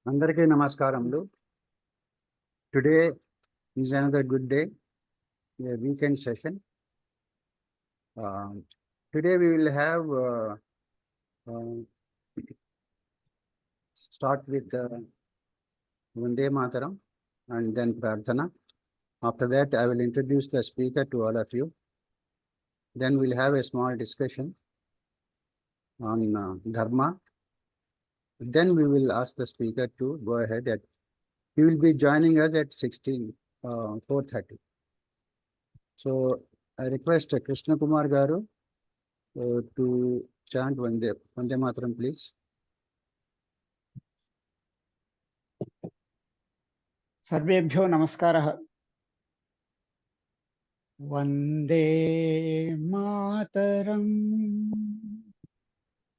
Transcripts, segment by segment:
Andariki namaskaramlu. Today is another good day, a weekend session. Today we will have start with Vande Mataram and then Prarthana. After that, I will introduce the speaker to all of you. Then we'll have a small discussion on Dharma. Then we will ask the speaker to go ahead. He will be joining us at 4:30. So I request Krishna Kumar Garu to chant Vande Mataram, please. सर्वेभ्यो नमस्कारः। वन्दे मातरम्,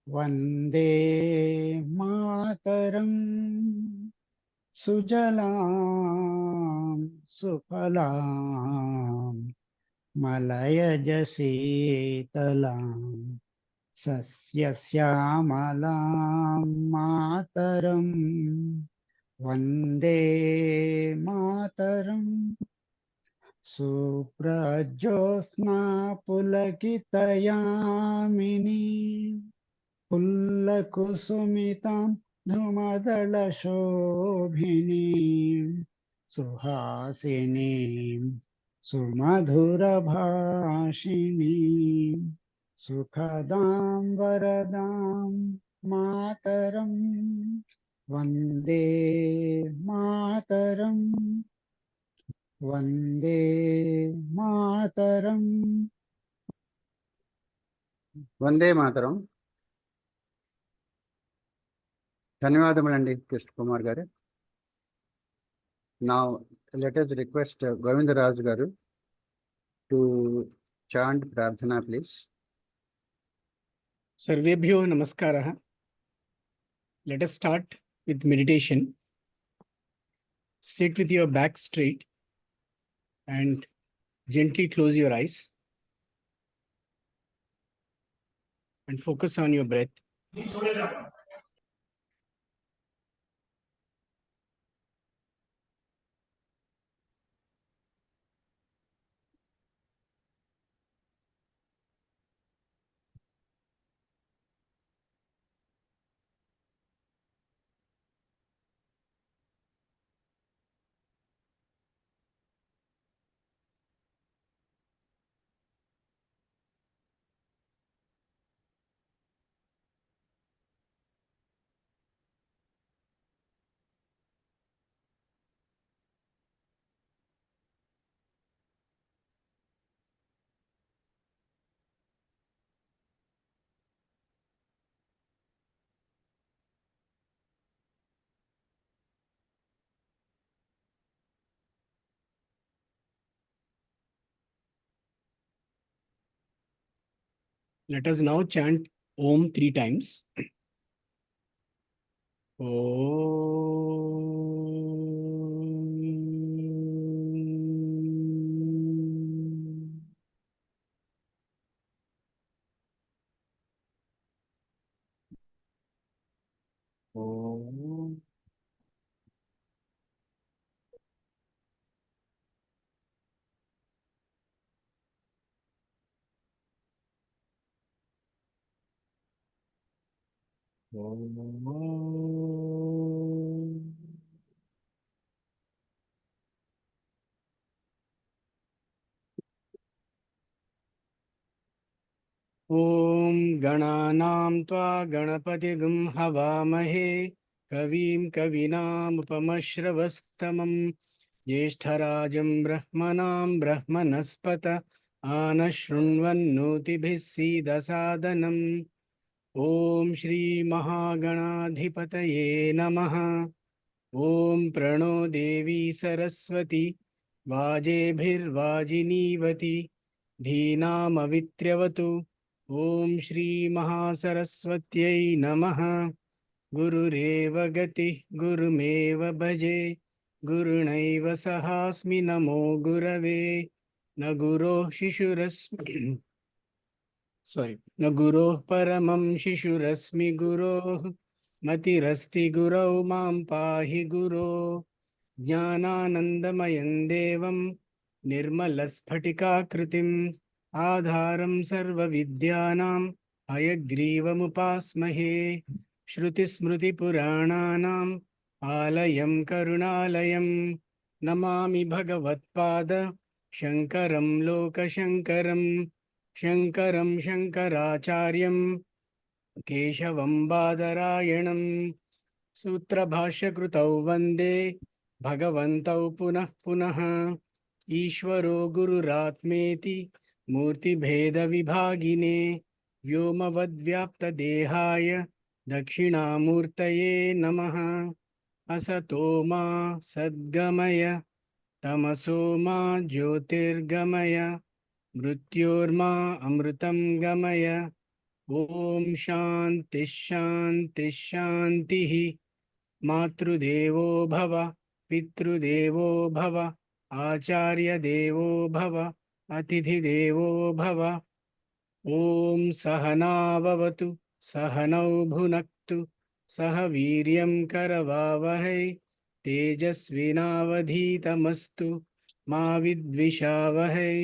वन्दे मातरम्, सुजलां सुफलां मलयज शीतलां सस्यश्यामलां मातरम् वन्दे मातरम्। सुप्रज्योत्स्ना पुलकितयामिनी पुल्लकुसुमितां ध्रुमदलशोभिनीं सुहासिनीं सुमधुरभाषिणीं सुखदां वरदां मातरम् Vande Mataram, Vande Mataram. Vande Mataram. ధన్యవాదములండి కృష్ణ కుమార్ గారు. Now let us request Govindaraj garu to chant Prarthana, please. Sarvebhyo namaskaraha. Let us start with meditation. Sit with your back straight and gently close your eyes and focus on your breath. Let us now chant Om 3 times. Om. Om Gananam Tva Ganapatigun Havamahe Kavim Kavinam Upamashravastamam Jeshtarajam Brahmanam Brahmanaspata Anashrunvannotibhissida Sadanam. Om Shri Mahaganadhipataye Namaha. Om Prano Devi Saraswati Vajebhirvajinivati Dhinam Avitriyavatu. Om Shri Mahasaraswatyai Namaha. Gurureva Gati Gurumeva Bhaje Gurunaiva Sahasmi Namo Gurave Naguro Shishurasmi Naguro Paramam Shishurasmi Guro मतिरस्ति गुरौ मां पाहि गुरो ज्ञानानन्दमयं देवं निर्मलस्फटिकाकृतिम् आधारं सर्वविद्यानां हयग्रीवमुपास्महे श्रुतिस्मृतिपुराणानाम् आलयं करुणालयं नमामि भगवत्पाद शङ्करं लोकशङ्करं शङ्करं शङ्कराचार्यं केशवं बादरायणं सूत्रभाष्यकृतौ वन्दे भगवन्तौ पुनः पुनः ईश्वरो गुरुरात्मेति मूर्तिभेदविभागिने व्योमवद्व्याप्तदेहाय दक्षिणामूर्तये नमः असतो मा सद्गमय तमसो मा ज्योतिर्गमय मृत्योर्मा अमृतं गमय ॐ शान्ति शान्ति शान्तिः मातृदेवो भव पितृदेवो भव आचार्यदेवो भव अतिथिदेवो भव ॐ सहना भवतु सहनौ भुनक्तु सह वीर्यं करवावहै तेजस्विनावधीतमस्तु मा विद्विषावहै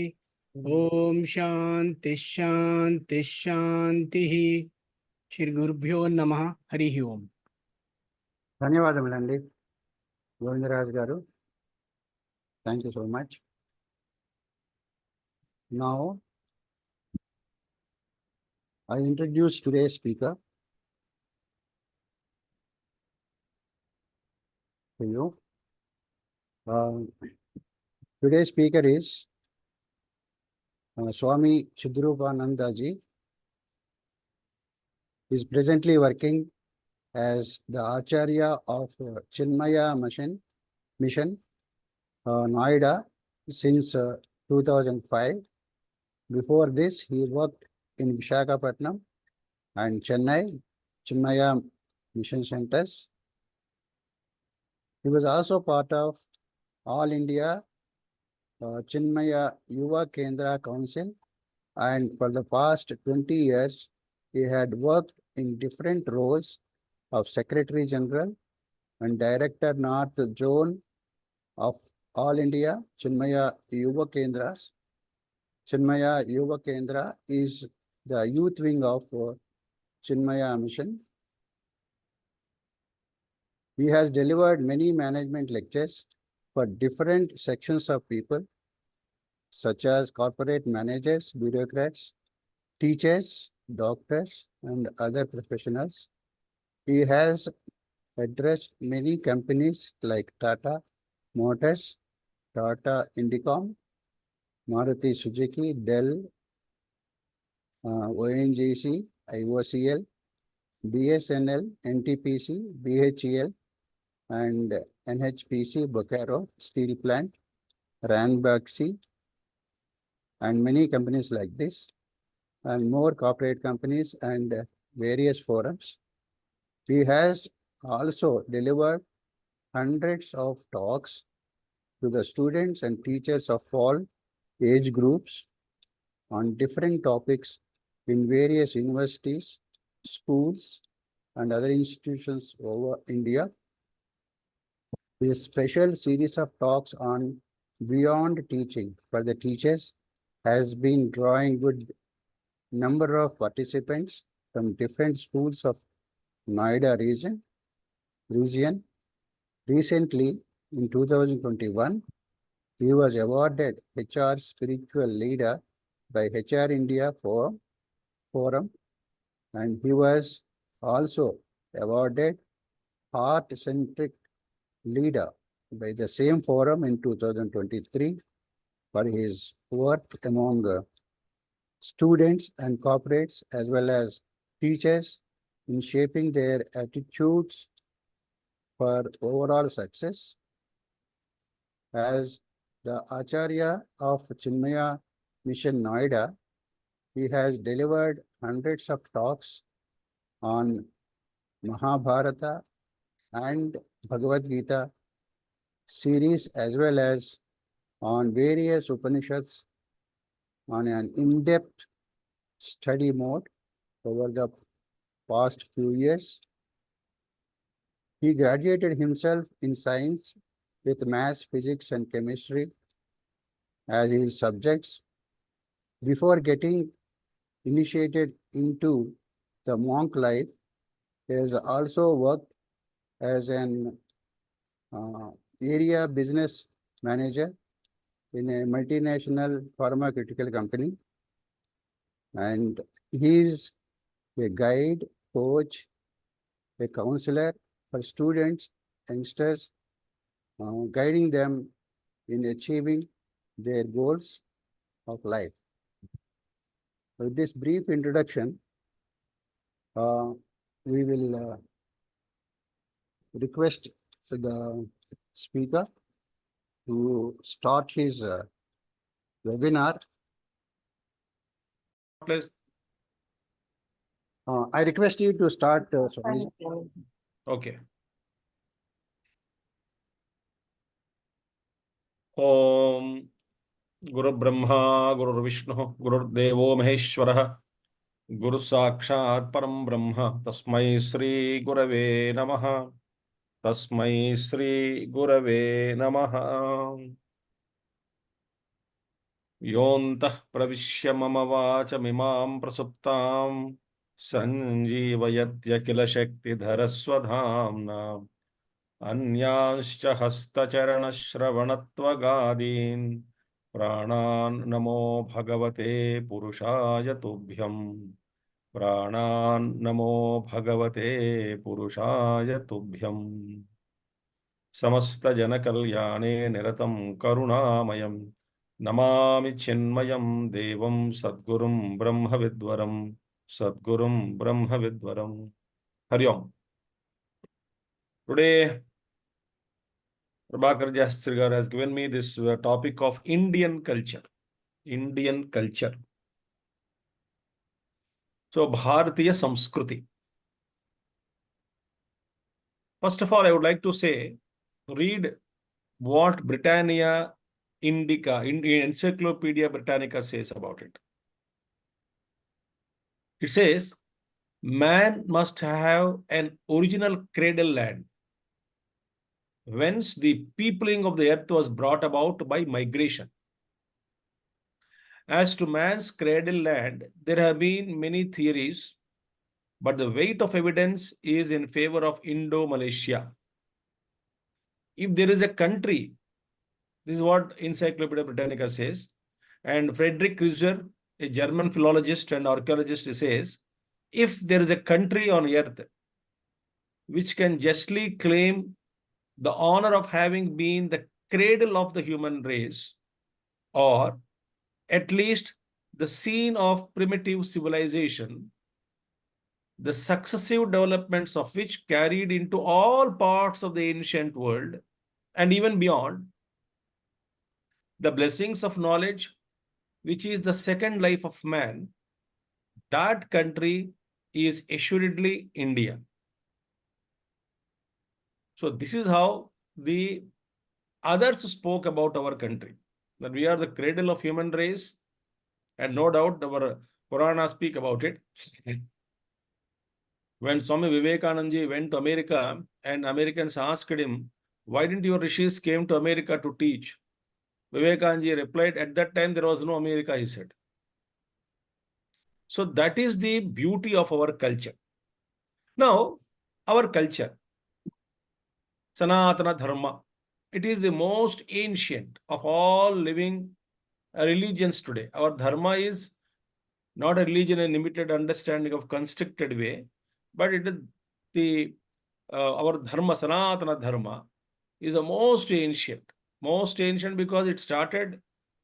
ॐ शान्ति शान्ति शान्तिः श्री गुरुभ्यो नमः हरिः ओम् ధన్యవాదములండి గోవిందరాజు గారు. Thank you so much. Now I introduce today's speaker to you. Today's speaker is Swami Chidrupanada ji. He is presently working as the Acharya of Chinmaya Mission, Noida, since 2005. Before this, he worked in Visakhapatnam and Chennai, Chinmaya Mission Centers. He was also part of All India Chinmaya Yuva Kendra Council, and for the past 20 years, he had worked in different roles of Secretary General and Director North Zone of All India Chinmaya Yuva Kendras. Chinmaya Yuva Kendra is the youth wing of Chinmaya Mission. He has delivered many management lectures for different sections of people, such as corporate managers, bureaucrats, teachers, doctors, and other professionals. He has addressed many companies like Tata Motors, Tata Indicom, Maruti Suzuki, Dell, ONGC, IOCL, BSNL, NTPC, BHEL, and NHPC, Bokaro Steel Plant, Ranbaxy, and many companies like this, and more corporate companies and various forums. He has also delivered hundreds of talks to the students and teachers of all age groups on different topics in various universities, schools, and other institutions over India. This special series of talks on beyond teaching for the teachers has been drawing good number of participants from different schools of Noida region. Recently, in 2021, he was awarded HR Spiritual Leader by HR India Forum, and he was also awarded Heart-Centric Leader by the same forum in 2023 for his work among students and corporates as well as teachers in shaping their attitudes for overall success. As the Acharya of Chinmaya Mission Noida, he has delivered hundreds of talks on Mahabharata and Bhagavad Gita series as well as on various Upanishads on an in-depth study mode over the past few years. He graduated himself in science with maths, physics, and chemistry as his subjects. Before getting initiated into the monk life, he has also worked as an area business manager in a multinational pharmaceutical company, and he is a guide, coach, a counselor for students, youngsters, guiding them in achieving their goals of life. With this brief introduction, uh, we will request the speaker to start his webinar. Please. I request you to start, Swami. Okay. Om Guru Brahma, Guru Vishnu, Guru Devo Maheshwara, Guru Sakshat Param Brahma, Tasmai Sri Gurave Namaha, Tasmai Sri Gurave Namaha. Yontah Pravishya Mama Vachamimam Prasuptam Sanjeevayatya Kila Shakti Dharaswadhamna अन्यांश्च हस्तचरणश्रवणत्वगादीन् प्राणान् नमो भगवते पुरुषाय तुभ्यम् प्राणान् नमो भगवते पुरुषाय तुभ्यम् समस्तजनकल्याणे निरतं करुणामयं नमामि चिन्मयं देवं सद्गुरुं ब्रह्मविद्वरं सद्गुरुं ब्रह्मविद्वरं हरि ओम. Today Prabhakar Jastrigar has given me this topic of Indian culture. Indian culture. So, Bharatiya Samskruti. First of all, I would like to say, read what Britannia Indica, Encyclopedia Britannica says about it. It says, man must have an original cradle land, whence the peopling of the earth was brought about by migration. As to man's cradle land, there have been many theories, but the weight of evidence is in favor of Indo-Malaysia. If there is a country, this is what Encyclopedia Britannica says, and Friedrich Kiesler, a German philologist and archaeologist, says, if there is a country on earth which can justly claim the honor of having been the cradle of the human race, or at least the scene of primitive civilization, the successive developments of which carried into all parts of the ancient world and even beyond, the blessings of knowledge, which is the second life of man, that country is assuredly India. So this is how the others spoke about our country, that we are the cradle of human race, and no doubt our Purana speak about it. When Swami Vivekananda went to America and Americans asked him, why didn't your rishis came to America to teach? Vivekananda replied, at that time there was no America, he said. So that is the beauty of our culture. Now, our culture, Sanatana Dharma, it is the most ancient of all living religions today. Our Dharma is not a religion in limited understanding of constricted way, but it is our Dharma, Sanatana Dharma, is the most ancient because it started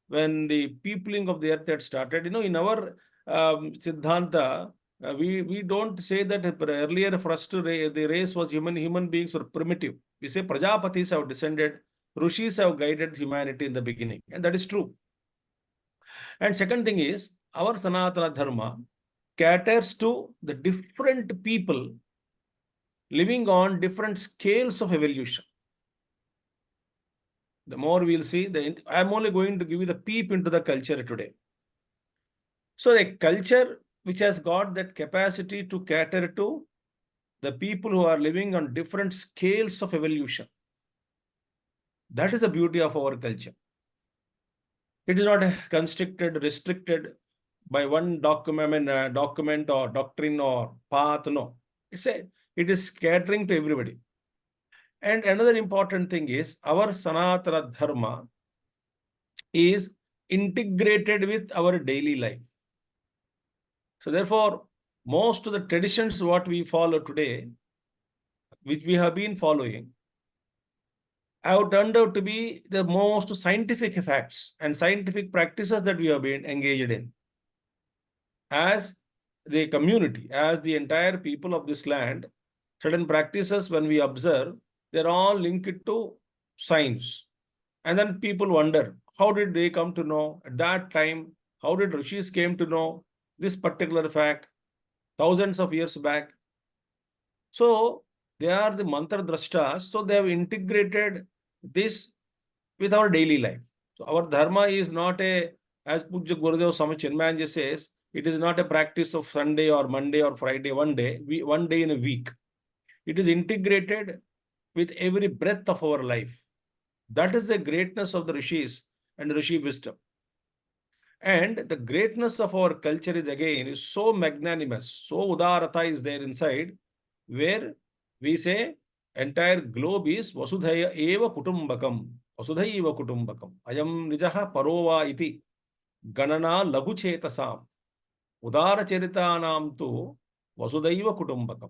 when the peopling of the earth had started. In our Siddhanta, we don't say that earlier first the race was human beings were primitive. We say Prajapatis have descended, Rishis have guided humanity in the beginning, and that is true. And second thing is, our Sanatana Dharma caters to the different people living on different scales of evolution. The more we'll see, I'm only going to give you the peep into the culture today. So a culture which has got that capacity to cater to the people who are living on different scales of evolution. That is the beauty of our culture. It is not constricted, restricted by one document, document or doctrine or path. No, it is catering to everybody. And another important thing is our Sanatana Dharma is integrated with our daily life. So therefore, most of the traditions what we follow today, which we have been following, have turned out to be the most scientific facts and scientific practices that we have been engaged in. As the community, as the entire people of this land, certain practices when we observe, they're all linked to science. And then people wonder, how did they come to know at that time? How did rishis came to know this particular fact thousands of years back? So they are the mantra drashtas. So they have integrated this with our daily life. So our dharma is not as Pujya Gurudev Swami Chinmayanji says, it is not a practice of Sunday or Monday or Friday, one day in a week. It is integrated with every breath of our life. That is the greatness of the rishis and rishi wisdom. And the greatness of our culture is so magnanimous, so udarata is there inside, where we say entire globe is Vasudhaya eva kutumbakam. Vasudhaiva kutumbakam. Ayam nijaha parova iti. Ganana lagu chetasam. Udara cheritanam tu Vasudhaiva kutumbakam.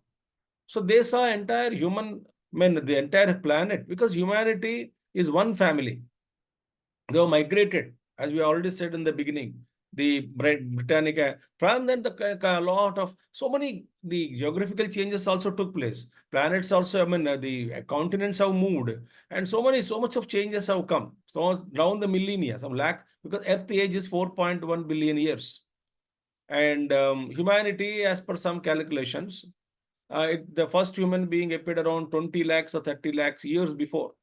So they saw entire the entire planet, because humanity is one family. They were migrated, as we already said in the beginning, the Britannica. From then, the geographical changes also took place. Planets also, the continents have moved, and so much of changes have come. So down the millennia, because Earth age is 4.1 billion years. And humanity, as per some calculations, the first human being appeared around 20 lakhs or 30 lakhs years before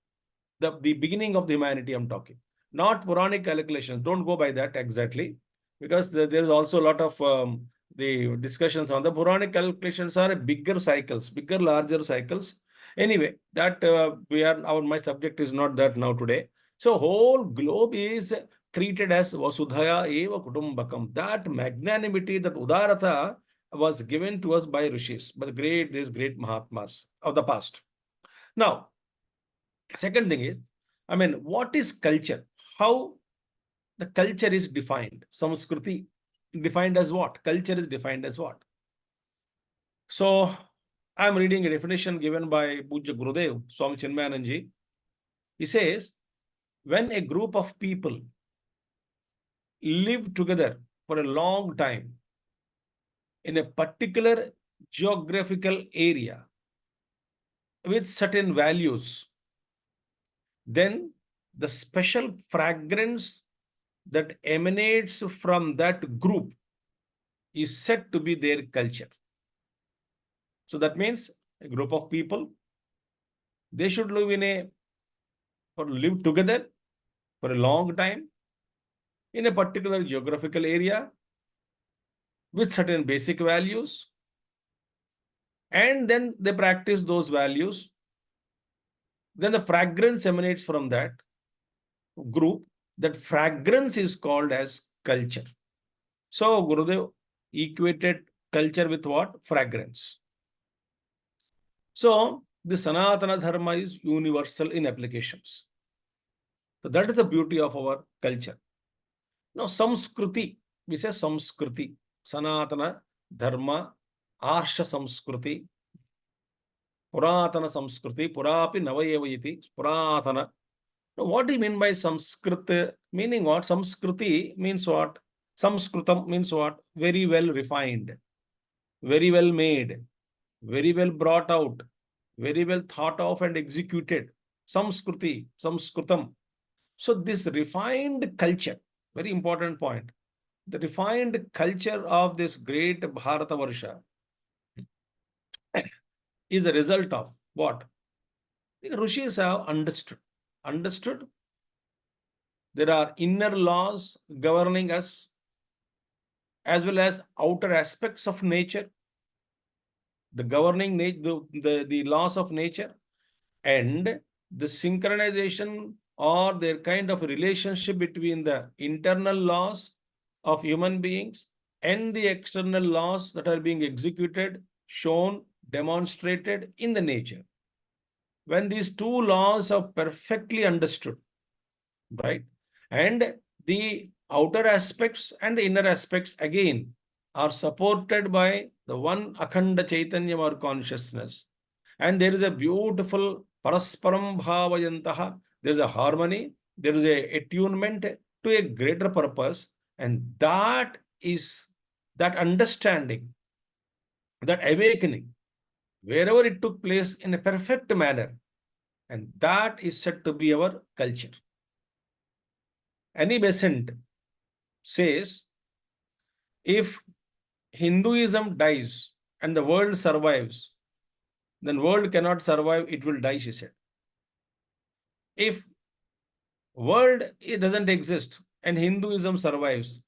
the beginning of the humanity I'm talking. Not Puranic calculations. Don't go by that exactly, because there is also a lot of the discussions on the Puranic calculations are bigger cycles, larger cycles. Anyway, that my subject is not that now today. So whole globe is treated as Vasudhaya eva kutumbakam. That magnanimity, that udarata was given to us by rishis, by these great Mahatmas of the past. Now, second thing is, what is culture? How the culture is defined? Samskruti defined as what? Culture is defined as what? So, I'm reading a definition given by Pujya Gurudev, Swami Chinmayananji. He says, when a group of people live together for a long time in a particular geographical area with certain values, then the special fragrance that emanates from that group is said to be their culture. So that means a group of people, they should live together for a long time in a particular geographical area with certain basic values, and then they practice those values. Then the fragrance emanates from that group. That fragrance is called as culture. So Gurudev equated culture with what? Fragrance. So the Sanatana Dharma is universal in applications. So that is the beauty of our culture. Now Samskruti, we say Samskruti, Sanatana Dharma, Arsha Samskruti, Puratana Samskruti, Purapi Navayevayiti, Puratana. Now, what do you mean by Samskrit? Meaning what? Samskruti means what? Samskrutam means what? Very well refined, very well made, very well brought out, very well thought of and executed. Samskruti, Samskrutam. So this refined culture, very important point. The refined culture of this great Bharata Varsha is a result of what? The Rishis have understood there are inner laws governing us as well as outer aspects of nature. the governing the laws of nature, and the synchronization or their kind of relationship between the internal laws of human beings and the external laws that are being executed, shown, demonstrated in the nature. When these two laws are perfectly understood, right, and the outer aspects and the inner aspects again are supported by the one Akhanda Chaitanya or consciousness, and there is a beautiful parasparam bhavayantaha, there is a harmony, there is a attunement to a greater purpose, and that is that understanding, that awakening, wherever it took place in a perfect manner, and that is said to be our culture. Annie Besant says, if Hinduism dies and the world survives, then world cannot survive, it will die, she said. If world it doesn't exist and Hinduism survives,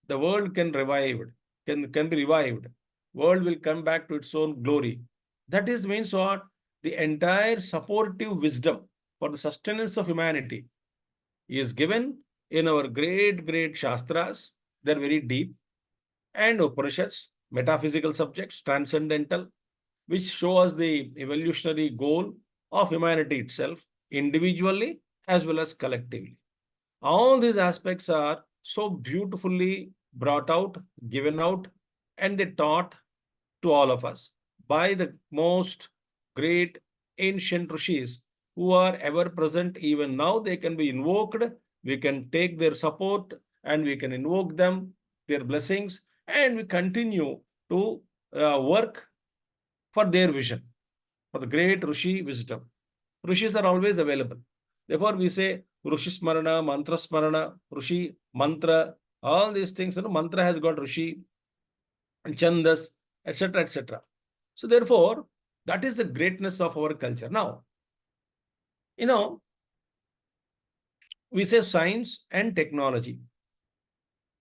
the world can be revived. World will come back to its own glory. That is means what? The entire supportive wisdom for the sustenance of humanity is given in our great Shastras. They're very deep. And Upanishads, metaphysical subjects, transcendental, which show us the evolutionary goal of humanity itself, individually as well as collectively. All these aspects are so beautifully brought out, given out, and they taught to all of us by the most great ancient rishis who are ever present. Even now, they can be invoked. We can take their support and we can invoke them, their blessings, and we continue to work for their vision, for the great rishi wisdom. Rishis are always available. Therefore, we say Rishi Smarana, Mantra Smarana, Rishi, Mantra, all these things. Mantra has got Rishi, Chandas, etc., etc. So, therefore, that is the greatness of our culture. Now, we say science and technology.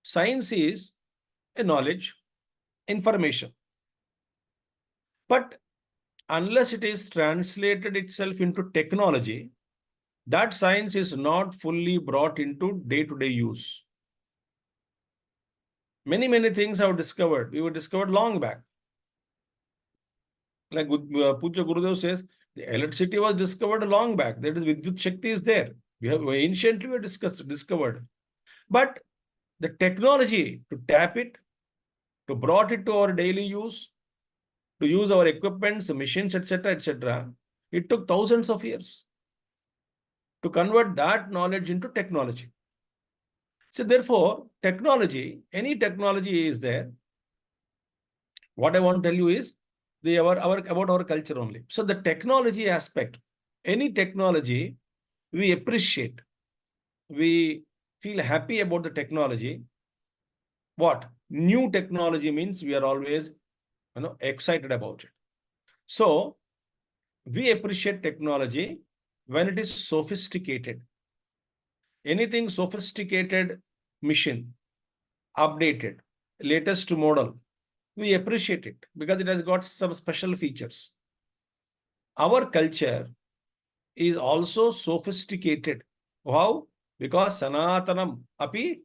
Science is a knowledge, information. But unless it is translated itself into technology, that science is not fully brought into day-to-day use. Many things we were discovered long back. Like Puja Gurudev says, the electricity was discovered long back. That is, Vidyut Shakti is there. We have anciently discovered. But the technology to tap it, to brought it to our daily use, to use our equipments, machines, etc., it took thousands of years to convert that knowledge into technology. So therefore, technology, any technology is there. What I want to tell you is about our culture only. So the technology aspect, any technology, we appreciate. We feel happy about the technology. What? New technology means we are always excited about it. So we appreciate technology when it is sophisticated. Anything sophisticated machine, updated, latest model, we appreciate it because it has got some special features. Our culture is also sophisticated. How? Because Sanatanam api,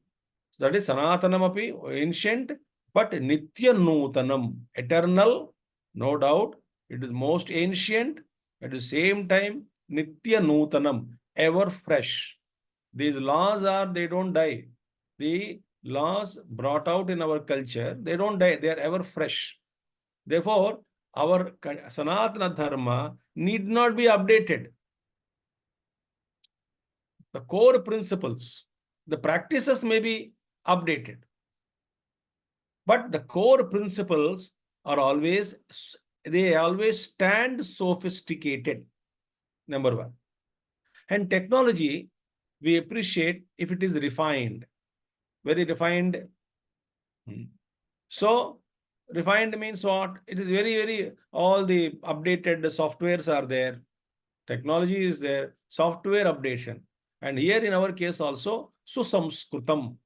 that is Sanatanam api, ancient, but Nitya Nutanam, eternal, no doubt. It is most ancient, at the same time, Nitya Nutanam, ever fresh. These laws they don't die. The laws brought out in our culture, they don't die, they are ever fresh. Therefore, our Sanatana Dharma need not be updated. The core principles, the practices may be updated. But the core principles are always stand sophisticated, number one. And technology, we appreciate if it is refined, very refined. So, refined means what? It is very, all the updated softwares are there. Technology is there, software updation. And here in our case also, Susamskrutam.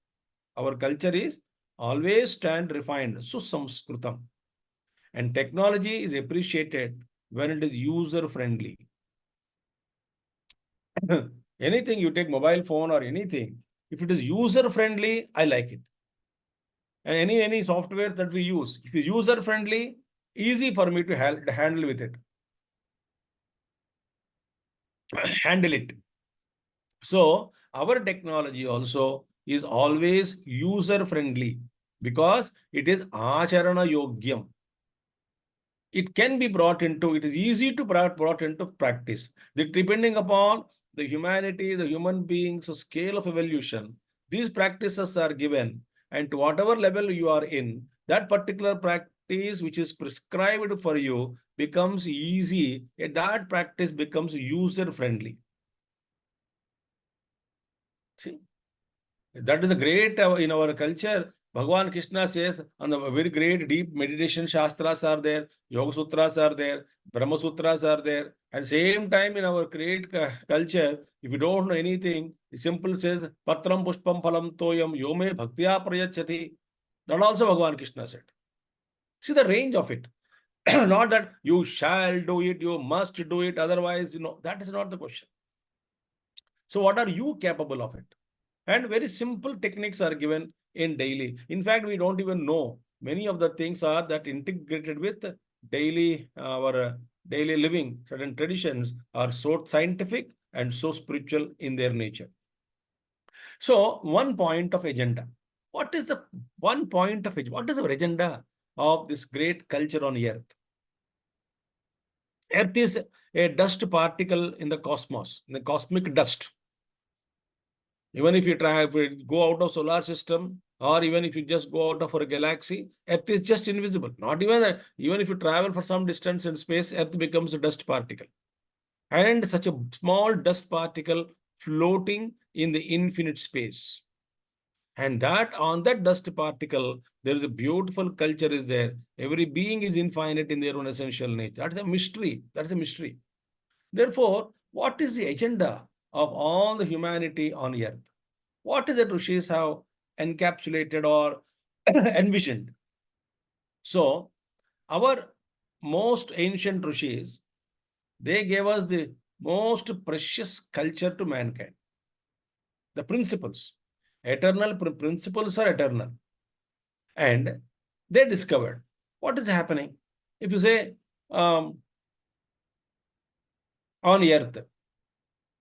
Our culture is always stand refined, Susamskrutam. And technology is appreciated when it is user friendly. Anything you take, mobile phone or anything, if it is user friendly, I like it. And any software that we use, if it's user friendly, easy for me to handle with it. Handle it. So our technology also is always user friendly because it is acharana yogyam. It can be brought into, it is easy to brought into practice. Depending upon the humanity, the human beings, scale of evolution, these practices are given, and to whatever level you are in, that particular practice which is prescribed for you becomes easy, and that practice becomes user friendly. See, that is a great in our culture. Bhagavan Krishna says, on the very great deep meditation shastras are there, Yoga Sutras are there, Brahma Sutras are there. At same time, in our great culture, if you don't know anything, it simple says, Patram Pushpam Phalam Toyam Yome Bhaktya Prayachati. That also Bhagavan Krishna said. See the range of it. Not that you shall do it, you must do it, otherwise, that is not the question. So what are you capable of it? And very simple techniques are given in daily. In fact, we don't even know. Many of the things are that integrated with daily, our daily living. Certain traditions are so scientific and so spiritual in their nature. So one point of agenda. What is the one point of agenda? What is our agenda of this great culture on earth? Earth is a dust particle in the cosmos, the cosmic dust. Even if you go out of solar system, or even if you just go out of a galaxy, Earth is just invisible. Not even that. Even if you travel for some distance in space, Earth becomes a dust particle. And such a small dust particle floating in the infinite space. And that on that dust particle, there is a beautiful culture is there. Every being is infinite in their own essential nature. That's a mystery. That's a mystery. Therefore, what is the agenda of all the humanity on earth? What is that rishis have encapsulated or envisioned? So, our most ancient rishis, they gave us the most precious culture to mankind. The principles. Eternal principles are eternal. And they discovered what is happening. If you say on earth,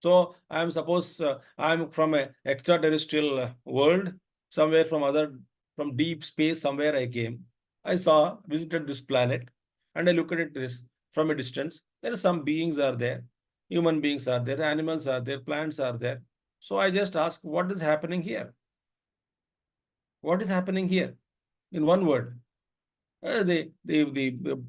so I'm suppose I'm from a extraterrestrial world, somewhere from deep space, somewhere I came. I visited this planet, and I look at it this from a distance. There are some beings are there, human beings are there, animals are there, plants are there. So I just ask, what is happening here? What is happening here? In one word, the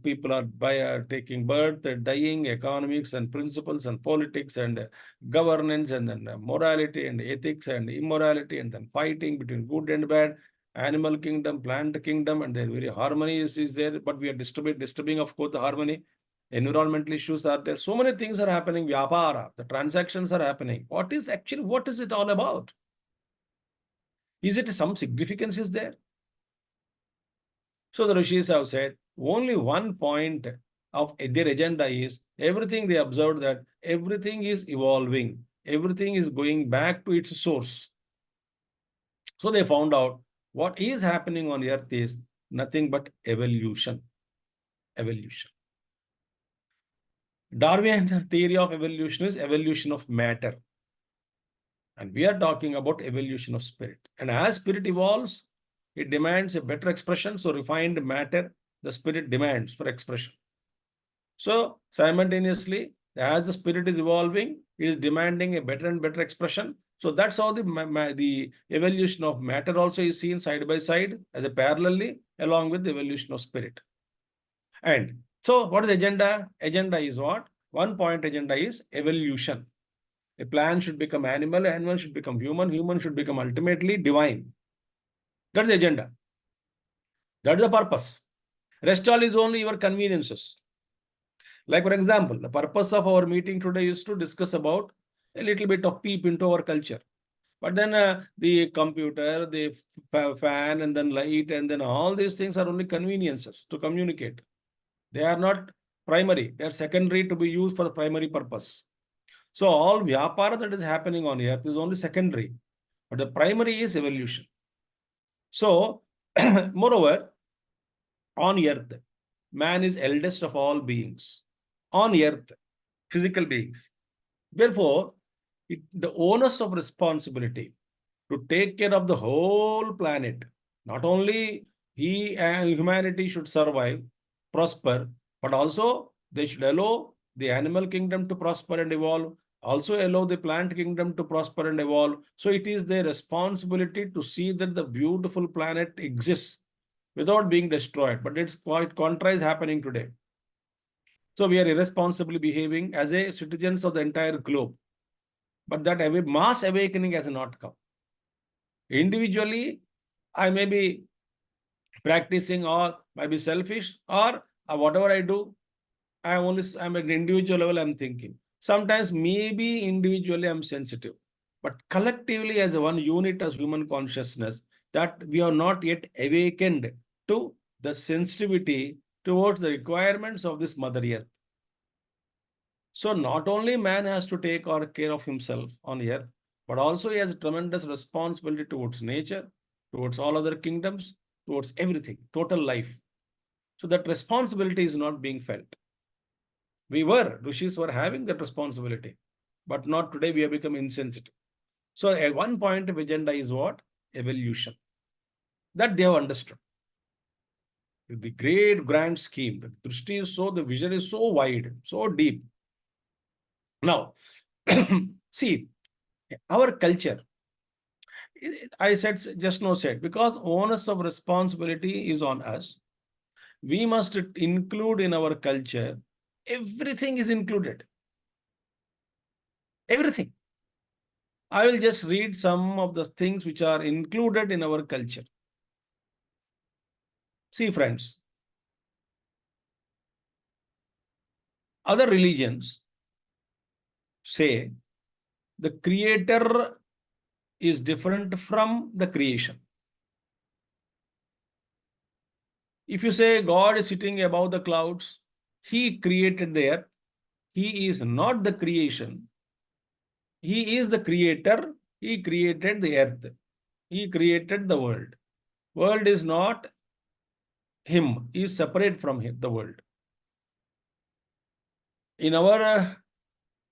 people are taking birth, dying, economics and principles and politics and governance and then morality and ethics and immorality and then fighting between good and bad, animal kingdom, plant kingdom, and their very harmony is there, but we are disturbing of course the harmony. Environmental issues are there. So many things are happening. Vyapara, the transactions are happening. What is it all about? Is it some significance is there? So the rishis have said only one point of their agenda is everything they observed that everything is evolving. Everything is going back to its source. So they found out what is happening on earth is nothing but evolution. Evolution. Darwinian theory of evolution is evolution of matter. And we are talking about evolution of spirit. And as spirit evolves, it demands a better expression. So refined matter, the spirit demands for expression. So simultaneously, as the spirit is evolving, it is demanding a better and better expression. So that's how the evolution of matter also is seen side by side as a parallelly along with the evolution of spirit. And so what is the agenda? Agenda is what? One point agenda is evolution. A plant should become animal, animal should become human, human should become ultimately divine. That's the agenda. That is the purpose. Rest all is only your conveniences. Like for example, the purpose of our meeting today is to discuss about a little bit of peep into our culture. But then the computer, the fan and then light and then all these things are only conveniences to communicate. They are not primary. They are secondary to be used for the primary purpose. So all vyapara that is happening on earth is only secondary, but the primary is evolution. So, moreover, on earth, man is eldest of all beings. On earth, physical beings. Therefore, the onus of responsibility to take care of the whole planet, not only he and humanity should survive, prosper, but also they should allow the animal kingdom to prosper and evolve, also allow the plant kingdom to prosper and evolve. So it is their responsibility to see that the beautiful planet exists without being destroyed. But it's quite contrary is happening today. So we are irresponsibly behaving as a citizens of the entire globe. But that mass awakening has not come. Individually, I may be practicing or might be selfish or whatever I do, I'm at an individual level, I'm thinking. Sometimes maybe individually I'm sensitive, but collectively as one unit as human consciousness, that we are not yet awakened to the sensitivity towards the requirements of this Mother Earth. So not only man has to take care of himself on earth, but also he has a tremendous responsibility towards nature, towards all other kingdoms, towards everything, total life. So that responsibility is not being felt. Rishis were having that responsibility, but not today. We have become insensitive. So at one point of agenda is what? Evolution. That they have understood. The great grand scheme, the drishti is so, the vision is so wide, so deep. Now, see, our culture, I said just now said, because onus of responsibility is on us, we must include in our culture, everything is included. Everything. I will just read some of the things which are included in our culture. See, friends, other religions say the creator is different from the creation. If you say God is sitting above the clouds, he created the earth, he is not the creation. He is the creator, he created the earth, he created the world. World is not him, he is separate from him, the world. In our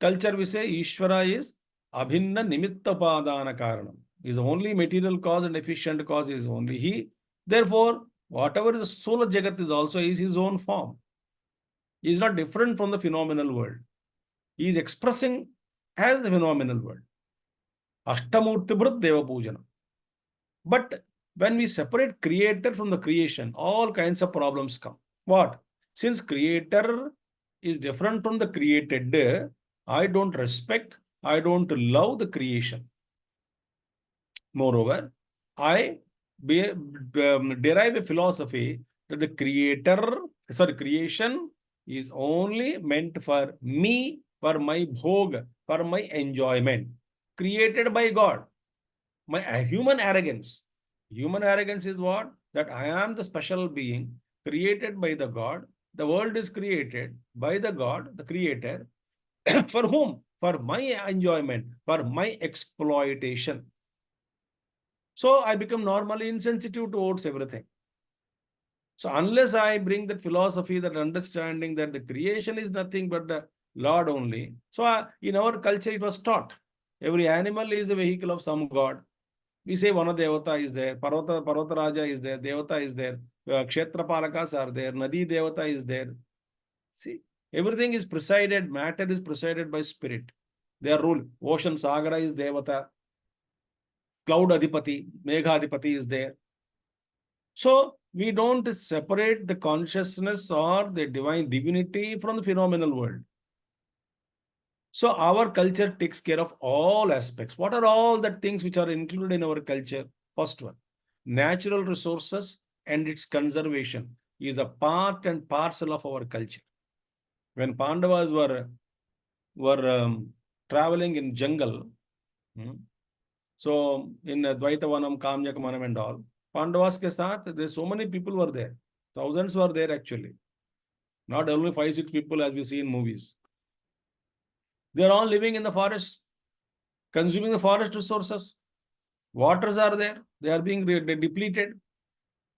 culture, we say Ishvara is Abhinna Nimitta Padana Karanam. Is only material cause and efficient cause is only he. Therefore, whatever the solar Jagat is also is his own form. He is not different from the phenomenal world. He is expressing as the phenomenal world. Ashtamurti Deva Pujana. But when we separate creator from the creation, all kinds of problems come. What? Since creator is different from the created, I don't respect, I don't love the creation. Moreover, I derive a philosophy that the creation is only meant for me, for my bhog, for my enjoyment. Created by God. My human arrogance. Human arrogance is what? That I am the special being created by the God. The world is created by the God, the creator. For whom? For my enjoyment, for my exploitation. So I become normally insensitive towards everything. So unless I bring that philosophy, that understanding that the creation is nothing but the Lord only. So in our culture, it was taught. Every animal is a vehicle of some God. We say Vana Devata is there, Parvata Raja is there, Devata is there, Kshetra Palakas are there, Nadi Devata is there. See, everything is presided, matter is presided by spirit. Their rule. Ocean Sagara is Devata, Cloud Adipati, Megha Adipati is there. So we don't separate the consciousness or the divine divinity from the phenomenal world. So our culture takes care of all aspects. What are all the things which are included in our culture? First one, natural resources and its conservation is a part and parcel of our culture. When Pandavas were traveling in jungle, so in Dvaitavanam, Kamyakamanam and all, Pandavas ke saath, there's so many people were there. Thousands were there actually. Not only 5, 6 people as we see in movies. They are all living in the forest, consuming the forest resources. Waters are there. They are being depleted.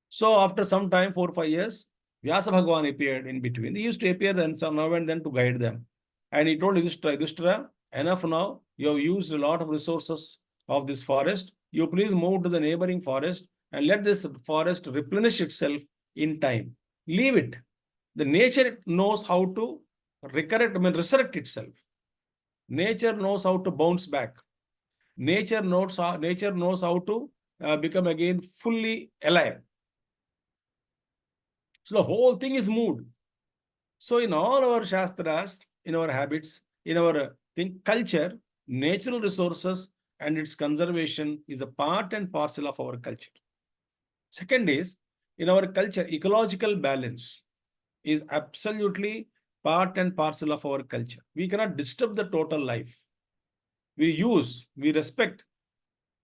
So after some time, 4 5 years, Vyasa Bhagavan appeared in between. He used to appear then, so now and then to guide them. And he told Yudhishthira, enough now. You have used a lot of resources of this forest. You please move to the neighboring forest and let this forest replenish itself in time. Leave it. The nature knows how to resurrect itself. Nature knows how to bounce back. Nature knows how to become again fully alive. So the whole thing is moved. So in all our Shastras, in our habits, in our culture, natural resources and its conservation is a part and parcel of our culture. Second is, in our culture, ecological balance is absolutely part and parcel of our culture. We cannot disturb the total life. We respect,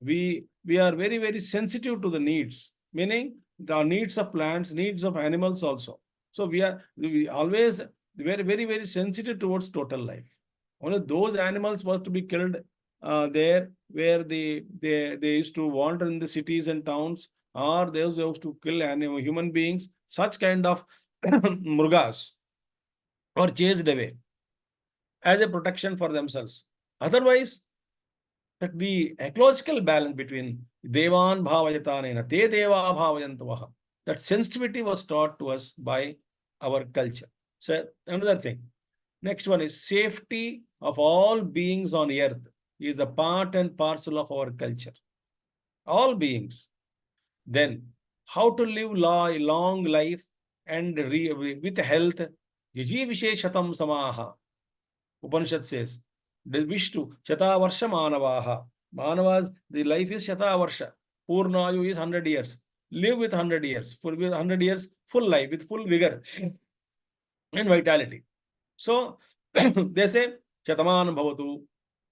we are very, very sensitive to the needs, meaning the needs of plants, needs of animals also. So we always very, very, very sensitive towards total life. Only those animals were to be killed there where they used to wander in the cities and towns, or those who used to kill human beings, such kind of murgas or chased away as a protection for themselves. Otherwise, the ecological balance between Devan Bhavayatanena, Te Deva Bhavayantavaha, that sensitivity was taught to us by our culture. So, another thing. Next one is safety of all beings on earth is a part and parcel of our culture. All beings. Then, how to live long life and with health. Yaji Visheshatam Samaha. Upanishad says, the wish to Shata Varsha Manavaha. Manavas, the life is Shata Varsha. Purnayu is 100 years. Live with 100 years. With 100 years, full life, with full vigor and vitality. So, they say, Shataman Bhavatu.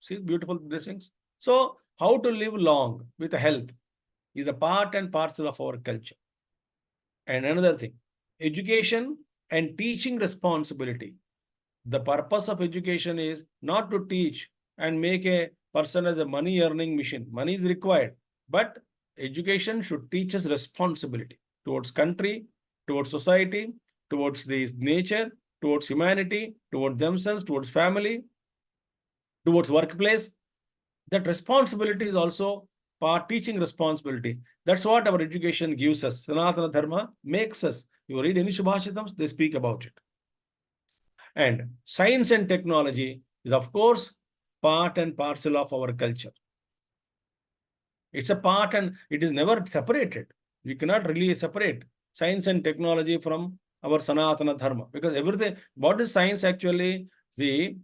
See, beautiful blessings. So, how to live long with health is a part and parcel of our culture. And another thing, education and teaching responsibility. The purpose of education is not to teach and make a person as a money earning machine. Money is required, but education should teach us responsibility towards country, towards society, towards the nature, towards humanity, towards themselves, towards family, towards workplace. That responsibility is also teaching responsibility. That's what our education gives us. Sanatana Dharma makes us. You read any Subhashitams, they speak about it. And science and technology is, of course, part and parcel of our culture. It's a part and it is never separated. We cannot really separate science and technology from our Sanatana Dharma. Because everything, what is science actually? See,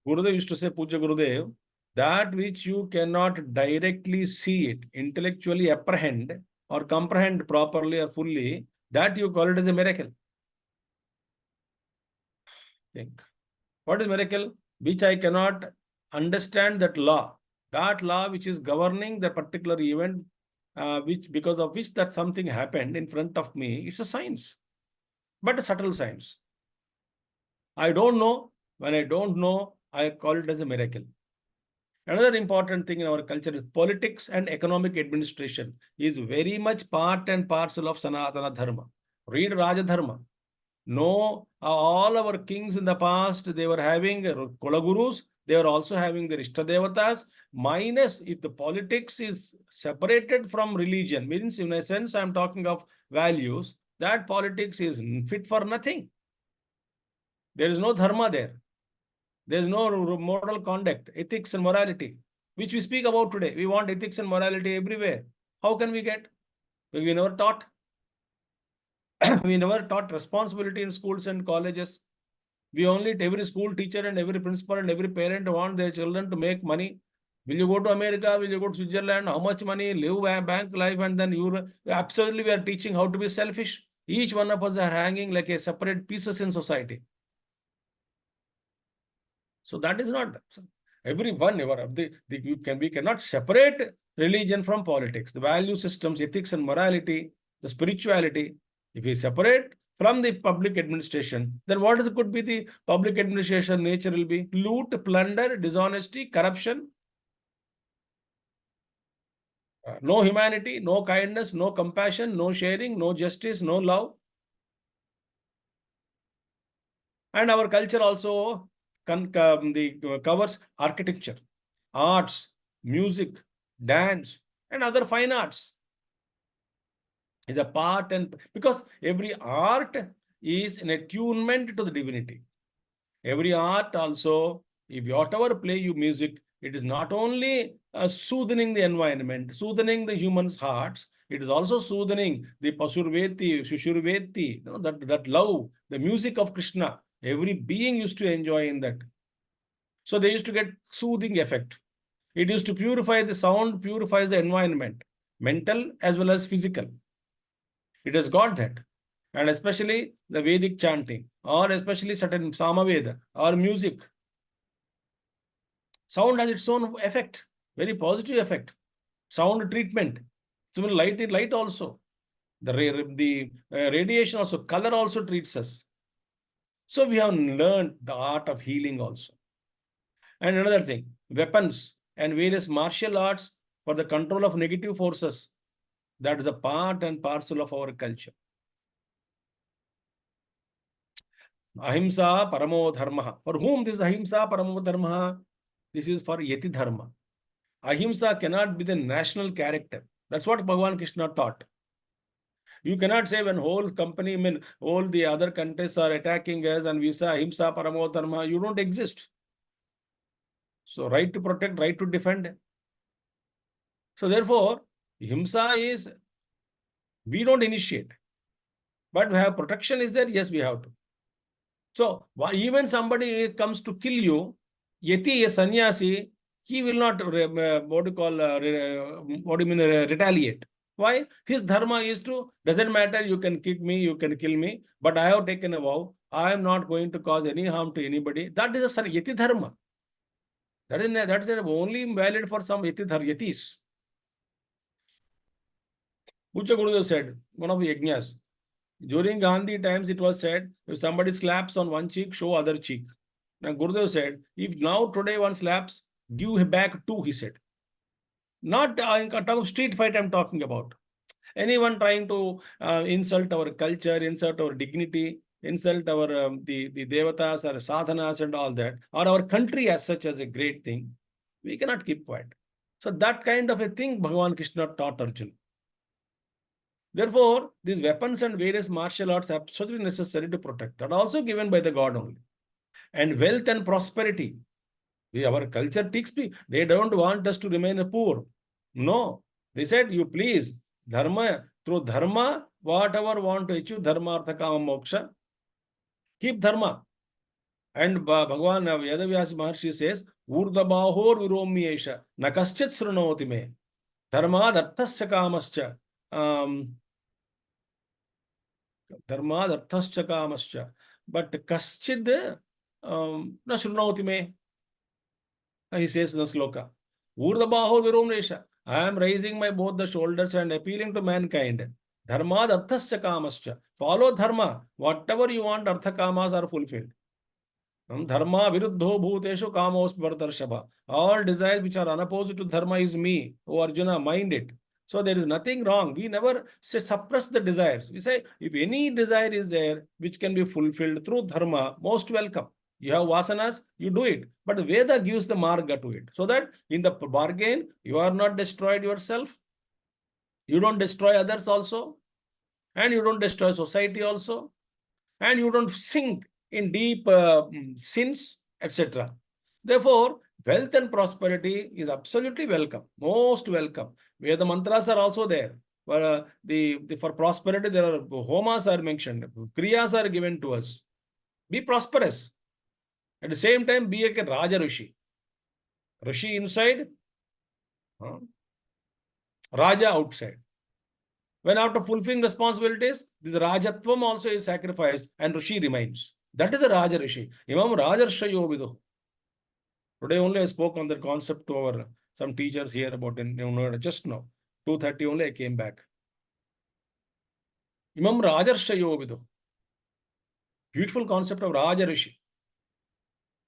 Gurudev used to say, Puja Gurudev, that which you cannot directly see it, intellectually apprehend or comprehend properly or fully, that you call it as a miracle. Think. What is miracle? Which I cannot understand that law which is governing the particular event, because of which that something happened in front of me. It's a science, but a subtle science. I don't know. When I don't know, I call it as a miracle. Another important thing in our culture is politics and economic administration is very much part and parcel of Sanatana Dharma. Read Raja Dharma. No, all our kings in the past, they were having Kulagurus, they were also having their Ishtadevatas, minus if the politics is separated from religion, means in a sense, I'm talking of values, that politics is fit for nothing. There is no dharma there. There is no moral conduct, ethics and morality, which we speak about today. We want ethics and morality everywhere. How can we get? We never taught. We never taught responsibility in schools and colleges. We only, every school teacher and every principal and every parent want their children to make money. Will you go to America? Will you go to Switzerland? How much money? Live bank life, and then absolutely we are teaching how to be selfish. Each one of us are hanging like a separate pieces in society. So that is not everyone. We cannot separate religion from politics. The value systems, ethics and morality, the spirituality. If we separate, from the public administration, then what is could be the public administration nature will be? Loot, plunder, dishonesty, corruption. No humanity, no kindness, no compassion, no sharing, no justice, no love. And our culture also covers architecture, arts, music, dance, and other fine arts. Is a part, and because every art is an attunement to the divinity. Every art also, if whatever play you music, it is not only soothing the environment, soothing the human's hearts, it is also soothing the Pasurveti, Shushurveti, that love, the music of Krishna. Every being used to enjoy in that. So they used to get soothing effect. It used to purify the sound, purifies the environment, mental as well as physical. It has got that. And especially the Vedic chanting, or especially certain Samaveda or music. Sound has its own effect, very positive effect. Sound treatment. Similarly, light also. The radiation also, color also treats us. So we have learned the art of healing also. And another thing, weapons and various martial arts for the control of negative forces. That is a part and parcel of our culture. Ahimsa paramo dharma. For whom this ahimsa paramo dharma? This is for yati dharma. Ahimsa cannot be the national character. That's what Bhagavan Krishna taught. You cannot say when whole company, I mean, all the other countries are attacking us and we say ahimsa paramo dharma, you don't exist. So right to protect, right to defend. So therefore, himsa is, we don't initiate. But we have protection is there, yes, we have to. So even somebody comes to kill you, yeti, a sannyasi, he will not, retaliate. Why? His dharma is to, doesn't matter, you can kick me, you can kill me, but I have taken a vow, I am not going to cause any harm to anybody. That is a yeti dharma. That is only valid for some yatis. Ucha Gurudev said, one of the yajnas, during Gandhi times, it was said, if somebody slaps on one cheek, show other cheek. Now Gurudev said, if now today one slaps, give back two, he said. Not in terms of street fight I'm talking about. Anyone trying to insult our culture, insult our dignity, insult our the devatas or sadhanas and all that, or our country as such as a great thing, we cannot keep quiet. So that kind of a thing Bhagavan Krishna taught Arjuna. Therefore, these weapons and various martial arts are absolutely necessary to protect. That also given by the God only. And wealth and prosperity. Our culture teaches me, they don't want us to remain poor. No. They said, you please, dharma, through dharma, whatever want to achieve, dharma, artha, kama, moksha, keep dharma. And Bhagavan Vedavyas Maharshi says, Urdabahor viromyesha, nakaschit srunoti me, dharma, arthascha, kamascha. Dharma, arthascha, kamascha. But kaschid na shrunoti me. He says in the sloka, Urdhabaho viromresha. I am raising my both the shoulders and appealing to mankind. Dharma, arthascha, kamascha. Follow dharma. Whatever you want, artha kamas are fulfilled. Dharma viruddho bhuteshu kamos bhartarshava. All desires which are unopposed to dharma is me. O Arjuna, mind it. So there is nothing wrong. We never say suppress the desires. We say if any desire is there which can be fulfilled through dharma, most welcome. You have vasanas, you do it. But Veda gives the marga to it. So that in the bargain, you are not destroyed yourself. You don't destroy others also. And you don't destroy society also. And you don't sink in deep sins, etc. Therefore, wealth and prosperity is absolutely welcome, most welcome. Where the mantras are also there. For prosperity, there are homas are mentioned, kriyas are given to us. Be prosperous. At the same time, be like a Raja Rishi. Rishi inside, Raja outside. When after fulfilling responsibilities, the Rajatvam also is sacrificed and Rishi remains. That is a Raja Rishi. Imam Rajarshayo Vidu. Today only I spoke on the concept to our some teachers here about just now. 2:30 only I came back. Imam Rajarshayo Vidu. Beautiful concept of Raja Rishi.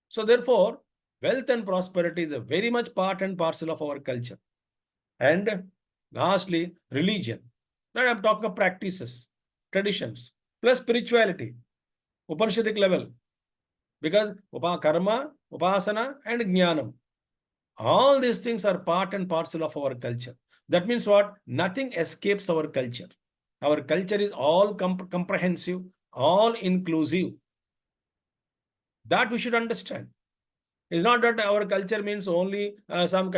So therefore, wealth and prosperity is a very much part and parcel of our culture. And lastly, religion. Now I'm talking of practices, traditions, plus spirituality, Upanishadic level. Because karma, upasana, and jnanam. All these things are part and parcel of our culture. That means what? Nothing escapes our culture. Our culture is all comprehensive, all inclusive. That we should understand. It's not that our culture means only some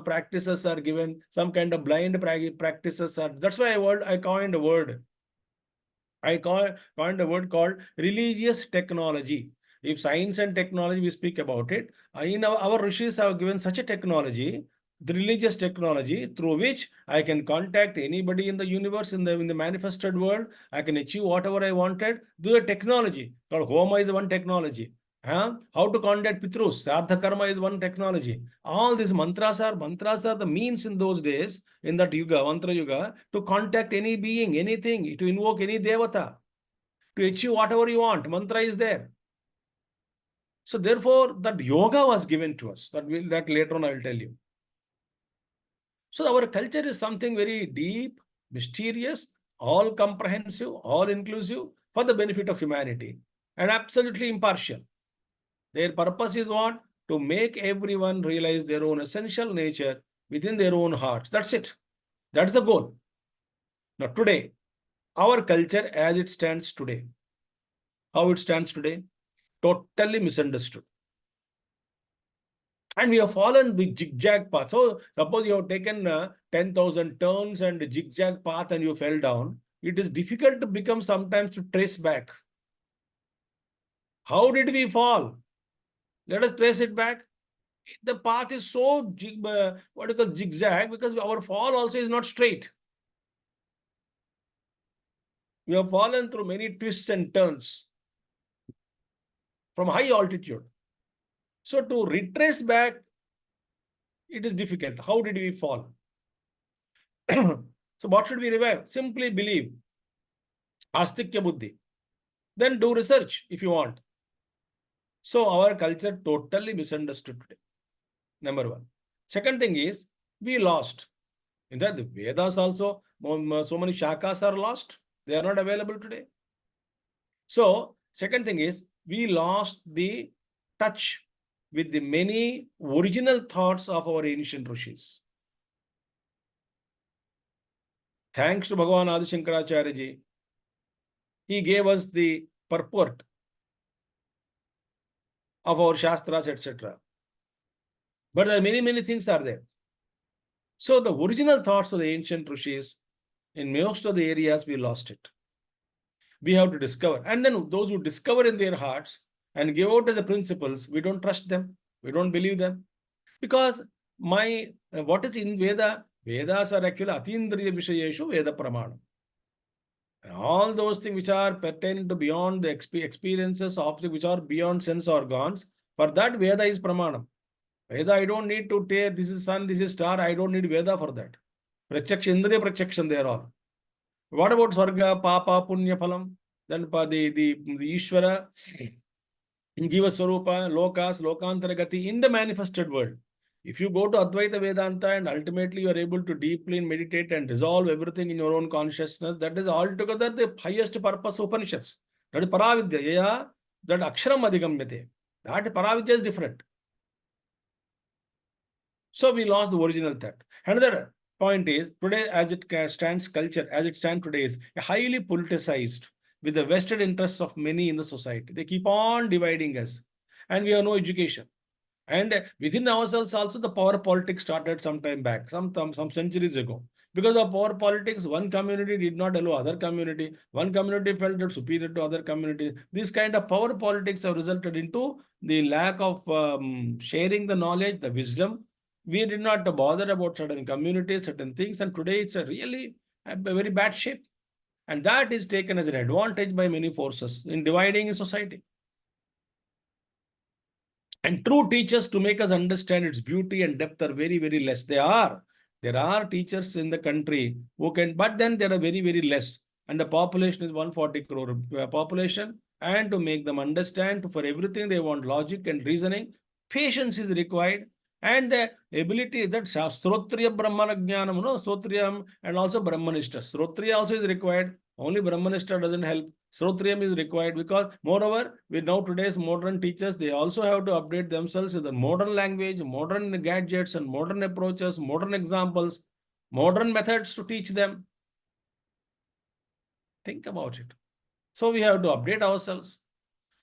practices are given, some kind of blind practices are. That's why I coined a word. I coined a word called religious technology. If science and technology, we speak about it, in our rishis have given such a technology, the religious technology, through which I can contact anybody in the universe, in the manifested world. I can achieve whatever I wanted. Do a technology called Homa is one technology. How to contact Pitrus, Sardha Karma is one technology. All these mantras are the means in those days, in that yuga, mantra yuga, to contact any being, anything, to invoke any devata, to achieve whatever you want. Mantra is there. So therefore, that yoga was given to us. That later on I will tell you. So our culture is something very deep, mysterious, all comprehensive, all inclusive, for the benefit of humanity, and absolutely impartial. Their purpose is what? To make everyone realize their own essential nature within their own hearts. That's it. That's the goal. Now today, our culture as it stands today, how it stands today, totally misunderstood. And we have fallen the zigzag path. So suppose you have taken 10,000 turns and zigzag path and you fell down. It is difficult to become sometimes to trace back. How did we fall? Let us trace it back. The path is so zigzag because our fall also is not straight. We have fallen through many twists and turns from high altitude. So to retrace back, it is difficult. How did we fall? So what should we revive? Simply believe. Astikya buddhi. Then do research if you want. So our culture totally misunderstood today. Number one. Second thing is, we lost. In fact, the Vedas also, so many shakas are lost. They are not available today. So, second thing is, we lost the touch with the many original thoughts of our ancient rishis. Thanks to Bhagavan Adi Shankaracharya ji, he gave us the purport of our shastras, etc. But there are many things are there. So the original thoughts of the ancient rishis, in most of the areas, we lost it. We have to discover. And then those who discover in their hearts and give out as the principles, we don't trust them. We don't believe them. Because what is in Veda? Vedas are actually Atindriya Vishayeshu Veda Pramanam. And all those things which are pertaining to beyond the experiences, objects which are beyond sense organs, for that Veda is Pramanam. Veda, I don't need to take this is sun, this is star. I don't need Veda for that. Prachaksha, Indriya Prachakshan, they are all. What about Swarga, Papa, Punya Phalam? Then the Ishvara, Jiva Swarupa, Lokas, Lokantara Gati in the manifested world. If you go to Advaita Vedanta and ultimately you are able to deeply meditate and resolve everything in your own consciousness, that is altogether the highest purpose of Upanishads. That is Paravidya. Yeah, that Aksharam Adhigamyate. That Paravidya is different. So we lost the original thought. Another point is, today as it stands, culture as it stands today is highly politicized with the vested interests of many in the society. They keep on dividing us and we have no education. And within ourselves also the power politics started some time back, some centuries ago. Because of power politics, one community did not allow other community. One community felt that superior to other community. This kind of power politics have resulted into the lack of sharing the knowledge, the wisdom. We did not bother about certain communities, certain things. And today it's a very bad shape. And that is taken as an advantage by many forces in dividing a society. And true teachers to make us understand its beauty and depth are very less. There are teachers in the country who can, but then there are very less. And the population is 140 crore population. and to make them understand. For everything, they want logic and reasoning. Patience is required, and the ability that Strotriya Brahmana Jnanam, no, Strotriyam, and also Brahmanishta. Strotriya also is required. Only Brahmanishta doesn't help. Strotriyam is required because, moreover, with now today's modern teachers, they also have to update themselves with the modern language, modern gadgets, and modern approaches, modern examples, modern methods to teach them. Think about it. So we have to update ourselves.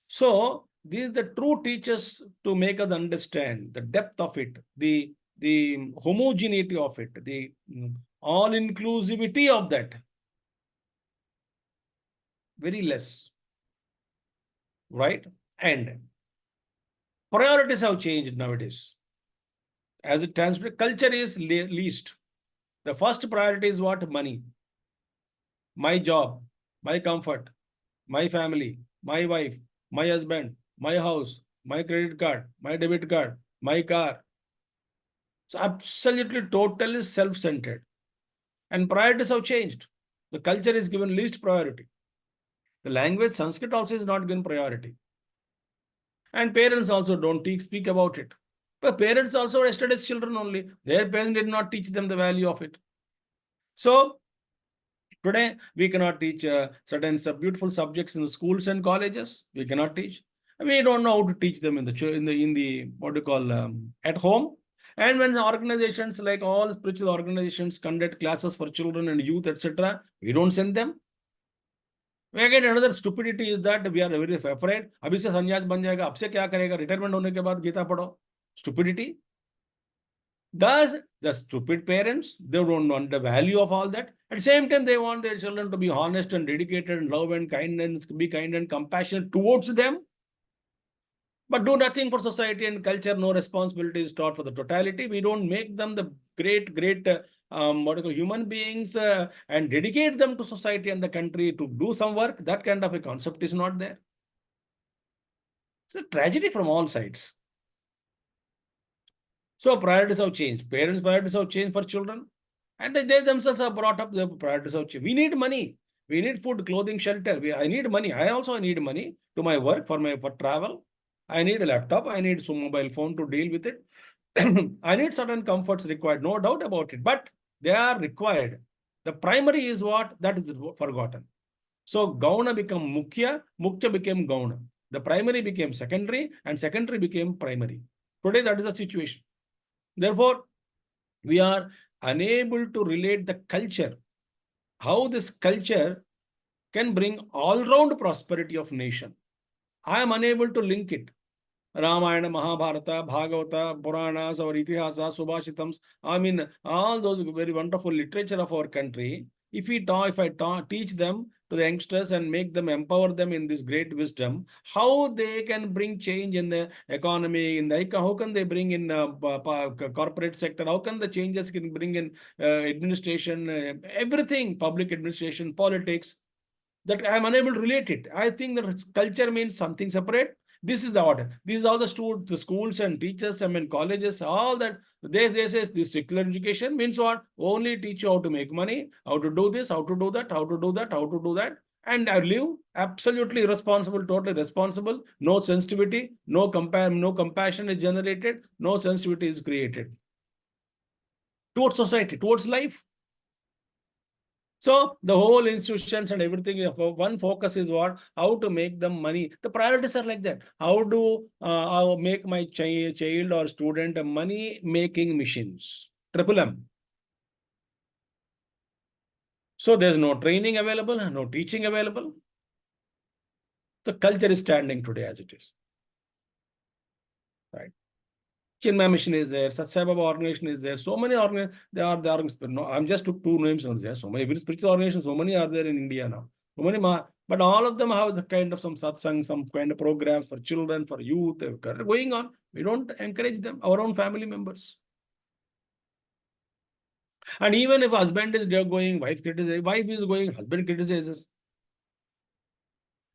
So these are the true teachers to make us understand the depth of it, the homogeneity of it, the all-inclusivity of that. Very less. Right? And priorities have changed nowadays. As it translates, culture is least. The first priority is what? Money. My job, my comfort, my family, my wife, my husband, my house, my credit card, my debit card, my car. So absolutely, totally self-centered. And priorities have changed. The culture is given least priority. The language Sanskrit also is not given priority. And parents also don't speak about it. But parents also yesterday's children only. Their parents did not teach them the value of it. So today, we cannot teach certain beautiful subjects in the schools and colleges. We cannot teach. We don't know how to teach them in the what do you call at home. And when organizations like all spiritual organizations conduct classes for children and youth, etc., we don't send them. Again, another stupidity is that we are very afraid. अभी से संन्यास बन जाएगा, अब से क्या करेगा? Retirement होने के बाद गीता पढ़ो. Stupidity. Thus, the stupid parents, they don't know the value of all that. At the same time, they want their children to be honest and dedicated and love and kind and be kind and compassionate towards them. But do nothing for society and culture. No responsibility is taught for the totality. We don't make them the great human beings and dedicate them to society and the country to do some work. That kind of a concept is not there. It's a tragedy from all sides. So priorities have changed. Parents' priorities have changed for children. And they themselves have brought up their priorities have changed. We need money. We need food, clothing, shelter. I need money. I also need money to my work, for travel. I need a laptop. I need some mobile phone to deal with it. I need certain comforts required. No doubt about it. But they are required. The primary is what? That is forgotten. So Gauna became Mukhya. Mukhya became Gauna. The primary became secondary and secondary became primary. Today, that is the situation. Therefore, we are unable to relate the culture, how this culture can bring all-round prosperity of nation. I am unable to link it. Ramayana, Mahabharata, Bhagavata, Puranas, our Itihasa, Subhashitams, I mean, all those very wonderful literature of our country, if I teach them to the youngsters and make them, empower them in this great wisdom, how they can bring change in the economy, how can they bring in corporate sector, how can the changes can bring in administration, everything, public administration, politics, that I am unable to relate it. I think that culture means something separate. This is the order. This is how the schools and teachers, colleges, all that. They say this secular education means what? Only teach you how to make money, how to do this, how to do that, how to do that, how to do that. And I live absolutely irresponsible, totally responsible. No sensitivity, no compassion is generated, no sensitivity is created towards society, towards life. So the whole institutions and everything, one focus is what? How to make them money. The priorities are like that. How to make my child or student a money-making machines. Triple M. So there's no training available, no teaching available. The culture is standing today as it is. Right. Chinmay Mission is there, Satsai Baba organization is there, so many organizations, no, I'm just took two names on there. So many very spiritual organizations, so many are there in India now. So many, but all of them have the kind of some satsang, some kind of programs for children, for youth, going on. We don't encourage them, our own family members. And even if husband is going, wife is going, husband criticizes.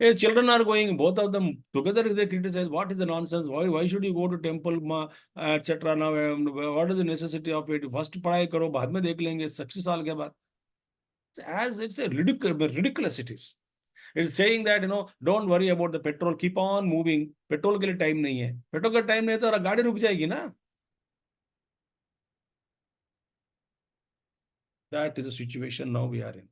If children are going, both of them together, they criticize, what is the nonsense? Why should you go to temple, etc. Now, what is the necessity of it? First पढ़ाई करो, बाद में देख लेंगे, 60 साल के बाद. As it's a ridiculous it is. It's saying that, don't worry about the petrol, keep on moving. Petrol के लिए time नहीं है. Petrol का time नहीं है तो गाड़ी रुक जाएगी ना. That is the situation now we are in.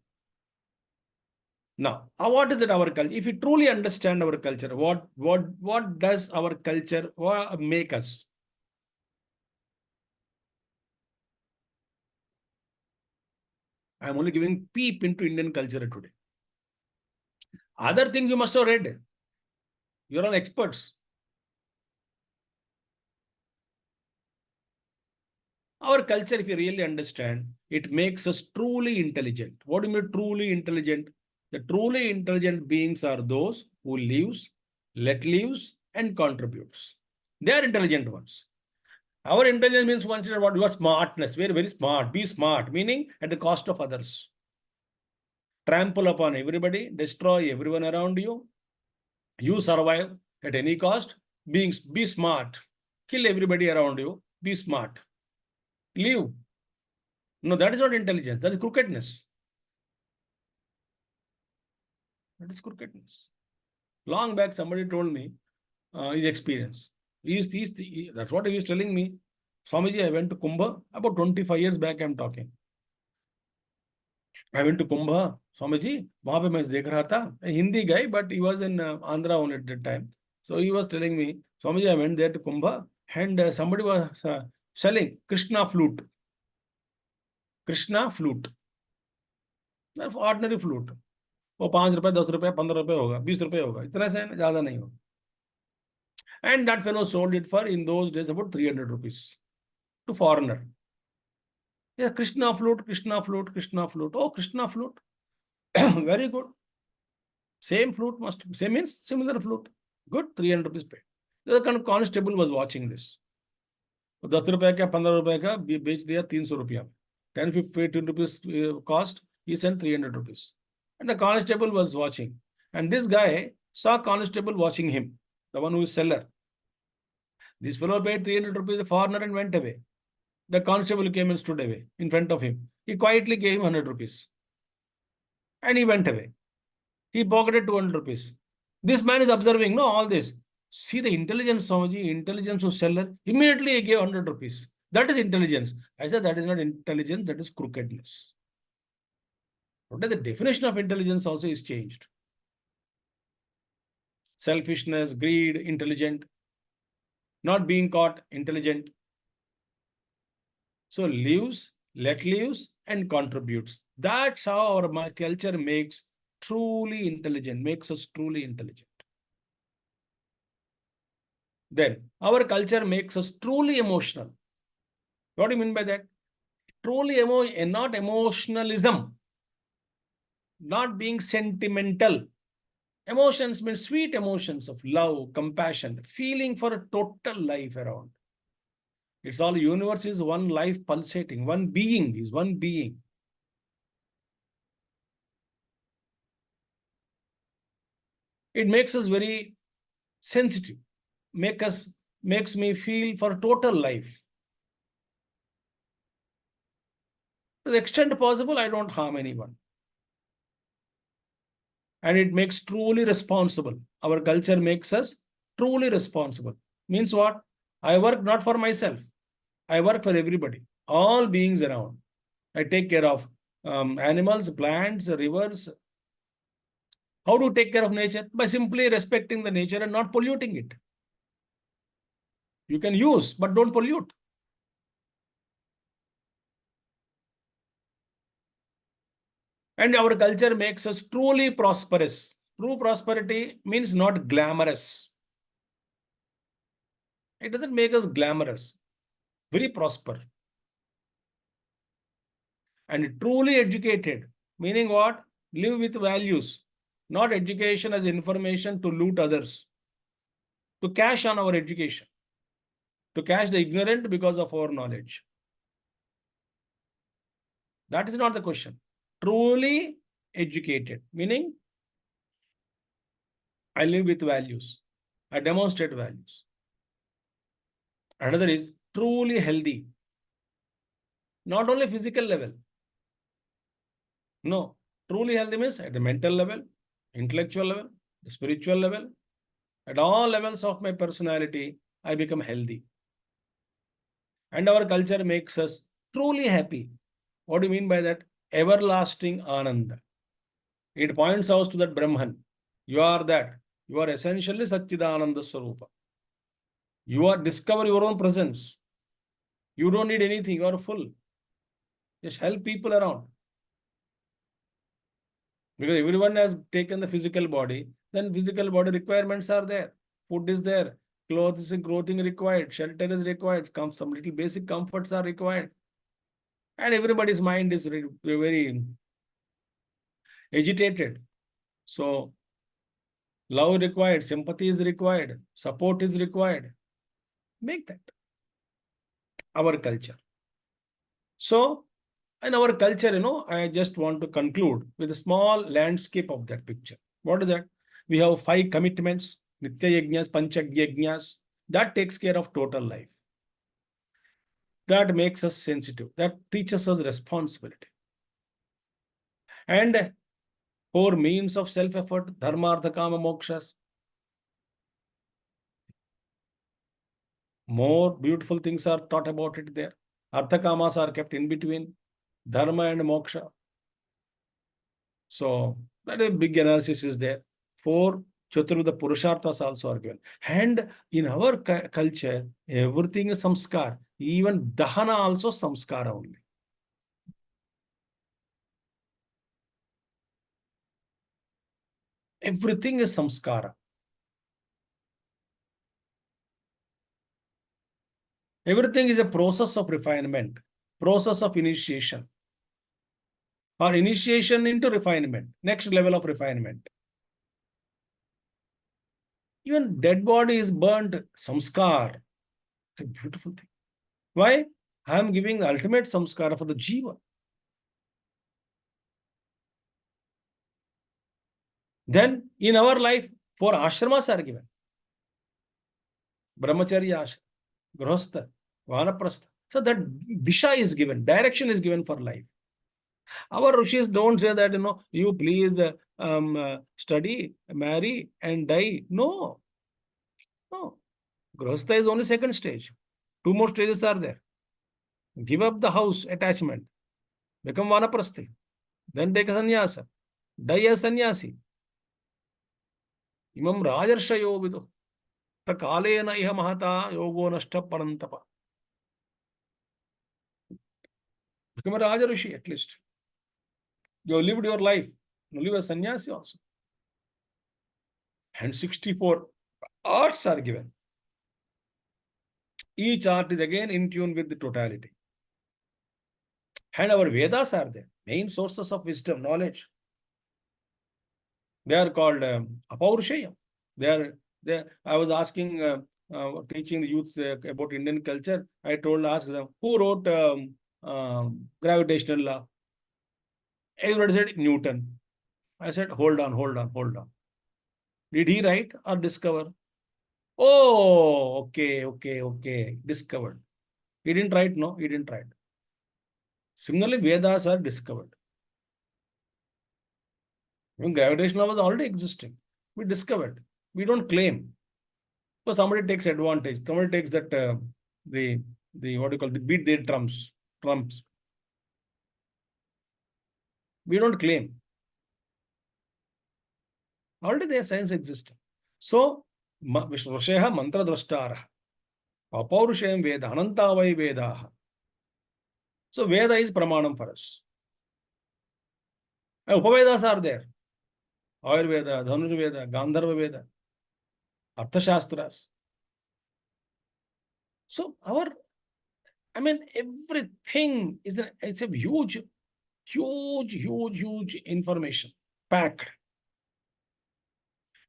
Now, what is it our culture? If we truly understand our culture, what does our culture make us? I am only giving peep into Indian culture today. Other things you must have read. You are all experts. Our culture, if you really understand, it makes us truly intelligent. What do you mean truly intelligent? The truly intelligent beings are those who lives, let lives, and contributes. They are intelligent ones. Our intelligence means consider what your smartness. We are very smart. Be smart, meaning at the cost of others. Trample upon everybody, destroy everyone around you. You survive at any cost. Be smart. Kill everybody around you. Be smart. Live. No, that is not intelligence. That is crookedness. That is crookedness. Long back, somebody told me his experience. That's what he was telling me. Swamiji, I went to Kumbh about 25 years back. I'm talking. I went to Kumbh. Swamiji, वहाँ पे मैं देख रहा था. A Hindi guy, but he was in Andhra only at that time. So he was telling me, Swamiji, I went there to Kumbh, and somebody was selling Krishna flute. Krishna flute. Ordinary flute. वो 5 रुपए, 10 रुपए, 15 रुपए होगा, 20 रुपए होगा. इतना से ज्यादा नहीं होगा. And that fellow sold it for, in those days, about 300 rupees to foreigner. Yeah, Krishna flute, Krishna flute, Krishna flute. Oh, Krishna flute. Very good. Same flute same means similar flute. Good, 300 rupees paid. The kind of constable was watching this. 10 रुपए का, 15 रुपए का बेच दिया 300 रुपया. 10, 15 rupees cost, he sent 300 rupees. And the constable was watching. And this guy saw constable watching him, the one who is seller. This fellow paid 300 rupees, the foreigner, and went away. The constable came and stood away in front of him. He quietly gave him 100 rupees. And he went away. He pocketed 200 rupees. This man is observing, no, all this. See the intelligence, Swamiji, intelligence of seller. Immediately he gave 100 rupees. That is intelligence. I said that is not intelligence, that is crookedness. Today the definition of intelligence also is changed. Selfishness, greed, intelligent. Not being caught, intelligent. So lives, let lives, and contributes. That's how our culture makes truly intelligent, makes us truly intelligent. Then our culture makes us truly emotional. What do you mean by that? Truly not emotionalism, not being sentimental. Emotions mean sweet emotions of love, compassion, feeling for a total life around. It's all universe is one life pulsating, one being is one being. It makes us very sensitive, makes me feel for total life. To the extent possible, I don't harm anyone. And it makes truly responsible. Our culture makes us truly responsible. Means what? I work not for myself. I work for everybody, all beings around. I take care of animals, plants, rivers. How do you take care of nature? By simply respecting the nature and not polluting it. You can use, but don't pollute. And our culture makes us truly prosperous. True prosperity means not glamorous. It doesn't make us glamorous. Very prosper. And truly educated, meaning what? Live with values. Not education as information to loot others. To cash on our education. To cash the ignorant because of our knowledge. That is not the question. Truly educated, meaning I live with values. I demonstrate values. Another is truly healthy. Not only physical level. No. Truly healthy means at the mental level, intellectual level, spiritual level, at all levels of my personality, I become healthy. And our culture makes us truly happy. What do you mean by that? Everlasting Ananda. It points out to that Brahman. You are that. You are essentially Satchidananda Swarupa. You are discover your own presence. You don't need anything. You are full. Just help people around. Because everyone has taken the physical body, then physical body requirements are there. Food is there. Clothes and clothing required. Shelter is required. Some little basic comforts are required. And everybody's mind is very agitated. So, love required, sympathy is required, support is required. Make that our culture. So, in our culture, I just want to conclude with a small landscape of that picture. What is that? We have 5 commitments, Nitya Yajnas, Pancha Yajnas. That takes care of total life. That makes us sensitive. That teaches us responsibility. And 4 means of self-effort, Dharma, Artha, Kama, Mokshas. More beautiful things are taught about it there. Artha, Kamas are kept in between, Dharma and Moksha. So, that a big analysis is there. 4 Chaturveda Purusharthas also are given. And in our culture, everything is samskar. Even Dahana also samskara only. Everything is samskara. Everything is a process of refinement, process of initiation, or initiation into refinement, next level of refinement. Even dead body is burnt, samskar. A beautiful thing. Why? I am giving the ultimate samskara for the jiva. Then, in our life, 4 ashramas are given. Brahmacharya ashram, Grihastha, Vanaprastha. So that disha is given, direction is given for life. Our rishis don't say that, you please study, marry, and die. No. No. Grihastha is only second stage. 2 more stages are there. Give up the house attachment. Become Vanaprasthi. Then take a sannyasa. Die as sannyasi. Imam rajarshayo vidu. Takalena iha mahata yogo nashta parantapa. Become a Raja Rishi at least. You have lived your life. You live as sannyasi also. And 64 arts are given. Each art is again in tune with the totality. And our Vedas are there. Main sources of wisdom, knowledge. They are called Apaurushaya. I was asking, teaching the youths about Indian culture. I asked them, who wrote gravitational law? Everybody said Newton. I said, hold on. Did he write or discover? Oh, okay. Discovered. He didn't write, no, he didn't write. Similarly, Vedas are discovered. When gravitational was already existing, we discovered. We don't claim. So somebody takes advantage. Somebody takes that the what do you call the beat their trumps. We don't claim. Already their science exists. So Vishvasheha mantra drashtara. Apaurushayam Veda, Anantavai Vedaha. So Veda is Pramanam for us. And Upavedas are there. Ayurveda, Dhanurveda, Gandharva Veda, Arthashastras. So everything it's a huge information packed.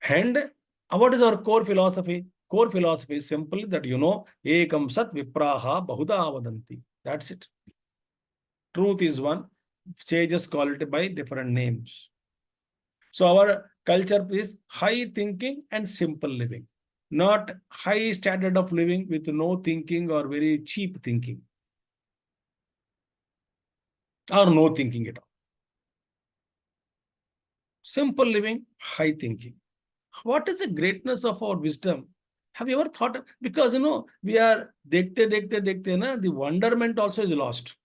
And what is our core philosophy? Core philosophy is simply that ekam sat vipraha bahuda vadanti. That's it. Truth is one. Sages call it by different names. So our culture is high thinking and simple living, not high standard of living with no thinking or very cheap thinking or no thinking at all. simple living, high thinking. What is the greatness of our wisdom? Have you ever thought? Because we are dekhte na, the wonderment also is lost.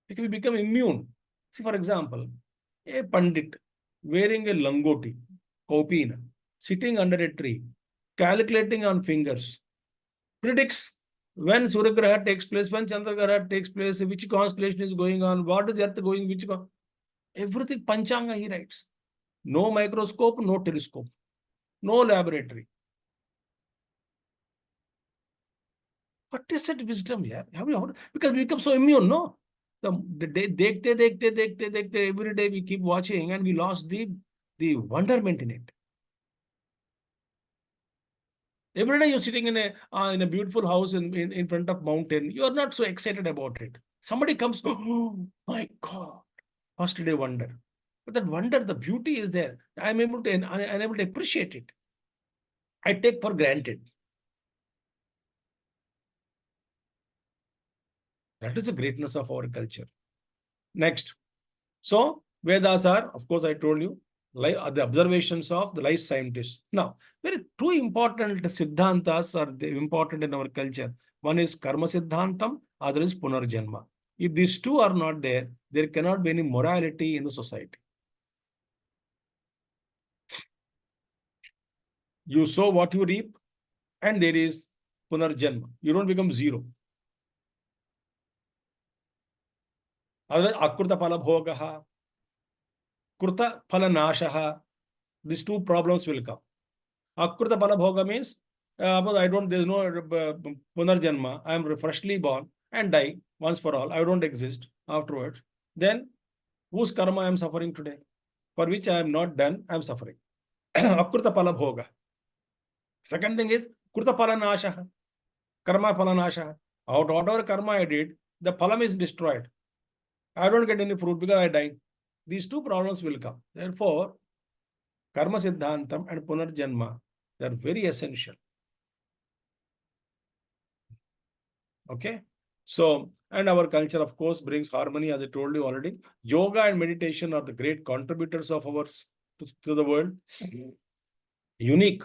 Because we become immune. See, for example, a pandit wearing a langoti, kaupina, sitting under a tree, calculating on fingers, predicts when Surya Graha takes place, when Chandra Graha takes place, which constellation is going on, what is the earth going, everything Panchanga he writes. No microscope, no telescope, no laboratory. What is that wisdom here? Because we become so immune, no? Dekhte, every day we keep watching and we lost the wonderment in it. Every day you're sitting in a beautiful house in front of mountain. You are not so excited about it. Somebody comes, oh my God, first day wonder. But that wonder, the beauty is there. I'm able to appreciate it. I take for granted. That is the greatness of our culture. Next. So, Vedas are, of course, I told you, the observations of the life scientists. Now, two important siddhantas are important in our culture. One is karma siddhantam, other is punarjanma. If these two are not there, there cannot be any morality in the society. You sow what you reap, and there is punarjanma. You don't become zero. Otherwise, akruta phala bhogaha, kruta phala nashaha. These two problems will come. Akruta phala bhoga means there's no punarjanma. I am freshly born and die once for all. I don't exist afterwards. Then whose karma I am suffering today? For which I am not done, I am suffering. Akruta phala bhoga. Second thing is kruta phala nashaha. Karma phala nashaha. Whatever karma I did, the phalam is destroyed. I don't get any fruit because I die. These two problems will come. Therefore, karma siddhantam and punarjanma, they are very essential. Okay. So, and our culture, of course, brings harmony, as I told you already. Yoga and meditation are the great contributors of ours to the world. Unique.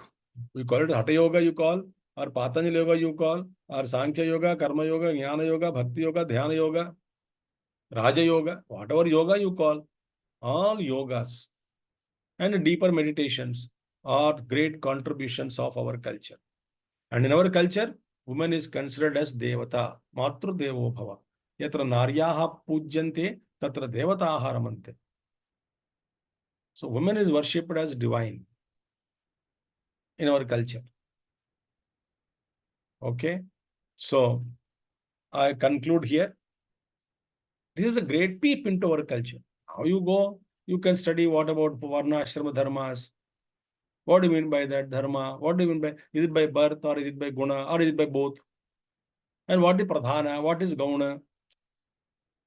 We call it Hatha Yoga, you call, or Patanjali Yoga, you call, or Sankhya Yoga, Karma Yoga, Jnana Yoga, Bhakti Yoga, Dhyana Yoga, Raja Yoga, whatever yoga you call, all yogas and deeper meditations are great contributions of our culture. And in our culture, woman is considered as Devata, Matru Devo Bhava. Yatra Naryaha Pujyante, Tatra Devataha Ramante. So, woman is worshipped as divine in our culture. Okay. So, I conclude here. This is a great peep into our culture. How you go, you can study what about Varna Ashrama Dharmas. What do you mean by that dharma? What do you mean by, is it by birth or is it by guna or is it by both? And what is pradhana? What is gauna?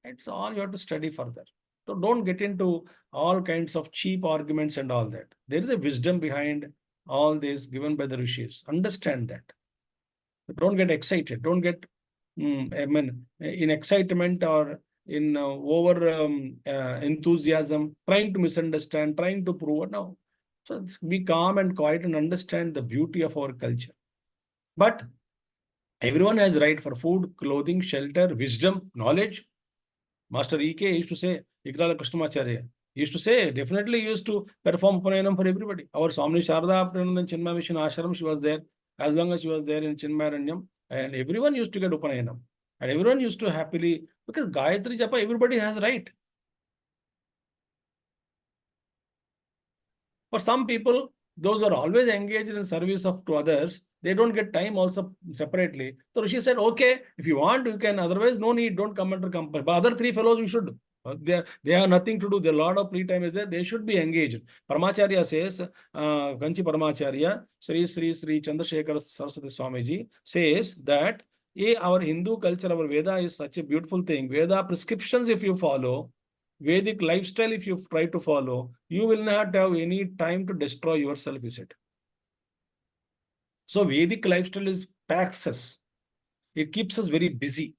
It's all you have to study further. So don't get into all kinds of cheap arguments and all that. There is a wisdom behind all this given by the rishis. Understand that. Don't get excited. Don't get in excitement or in over enthusiasm, trying to misunderstand, trying to prove. No. So be calm and quiet and understand the beauty of our culture. But everyone has right for food, clothing, shelter, wisdom, knowledge. Master E.K. used to say, Ikrala Krishnamacharya used to say, definitely used to perform Upanayam for everybody. Our Swami Sharda Pranandan Chinmaya Mission Ashram, she was there. As long as she was there in Chinmayaranyam, and everyone used to get Upanayam. And everyone used to happily, because Gayatri Japa, everybody has right. For some people, those who are always engaged in service to others, they don't get time also separately. So Rishi said, okay, if you want, you can. Otherwise, no need, don't come under company. But other three fellows, you should. They have nothing to do. Their lot of free time is there. They should be engaged. Paramacharya says, Kanchi Paramacharya, Sri Chandrasekhara Saraswati Swamiji says that our Hindu culture, our Veda is such a beautiful thing. Veda prescriptions, if you follow, Vedic lifestyle, if you try to follow, you will not have any time to destroy yourself, he said. So Vedic lifestyle packs us. It keeps us very busy.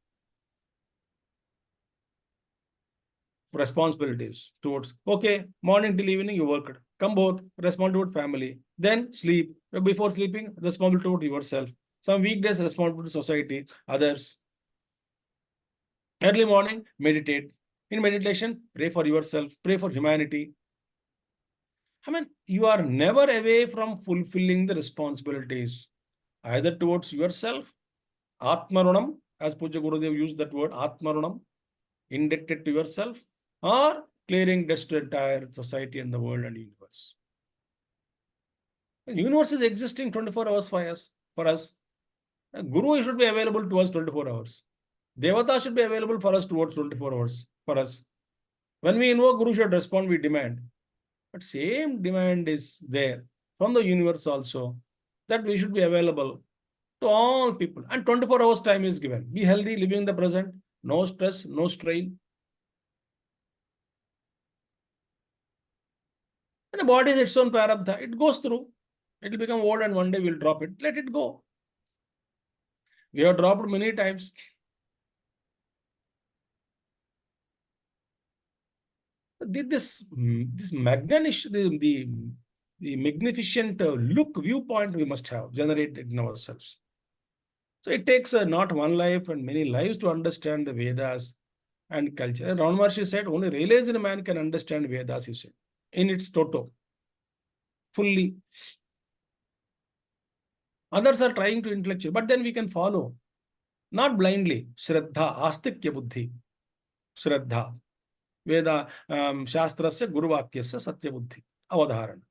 responsibilities towards, okay, morning till evening you worked, come both, respond toward family, then sleep. Before sleeping, responsible toward yourself. Some weekdays responsible to society, others. Early morning, meditate. In meditation, pray for yourself, pray for humanity. I mean, you are never away from fulfilling the responsibilities, either towards yourself, Atmarunam, as Puja Gurudev used that word, Atmarunam, indebted to yourself, or clearing debts to entire society and the world and universe. The universe is existing 24 hours for us. A Guru should be available to us 24 hours. Devata should be available for us towards 24 hours for us. When we invoke, Guru should respond, we demand. But same demand is there from the universe also, that we should be available to all people. And 24 hours time is given. Be healthy, living in the present, no stress, no strain. And the body is its own prarabdha. It goes through. It will become old and one day we'll drop it. Let it go. We have dropped many times. This magnificent look, viewpoint we must have generated in ourselves. So it takes not one life and many lives to understand the Vedas and culture. And Ram Maharshi said, only realized man can understand Vedas, he said, in its toto, fully. Others are trying to intellectual, but then we can follow, not blindly. Shraddha, astikya buddhi. Shraddha. Veda Shastrasya Guruvakyasya Satya Buddhi. Avadharana.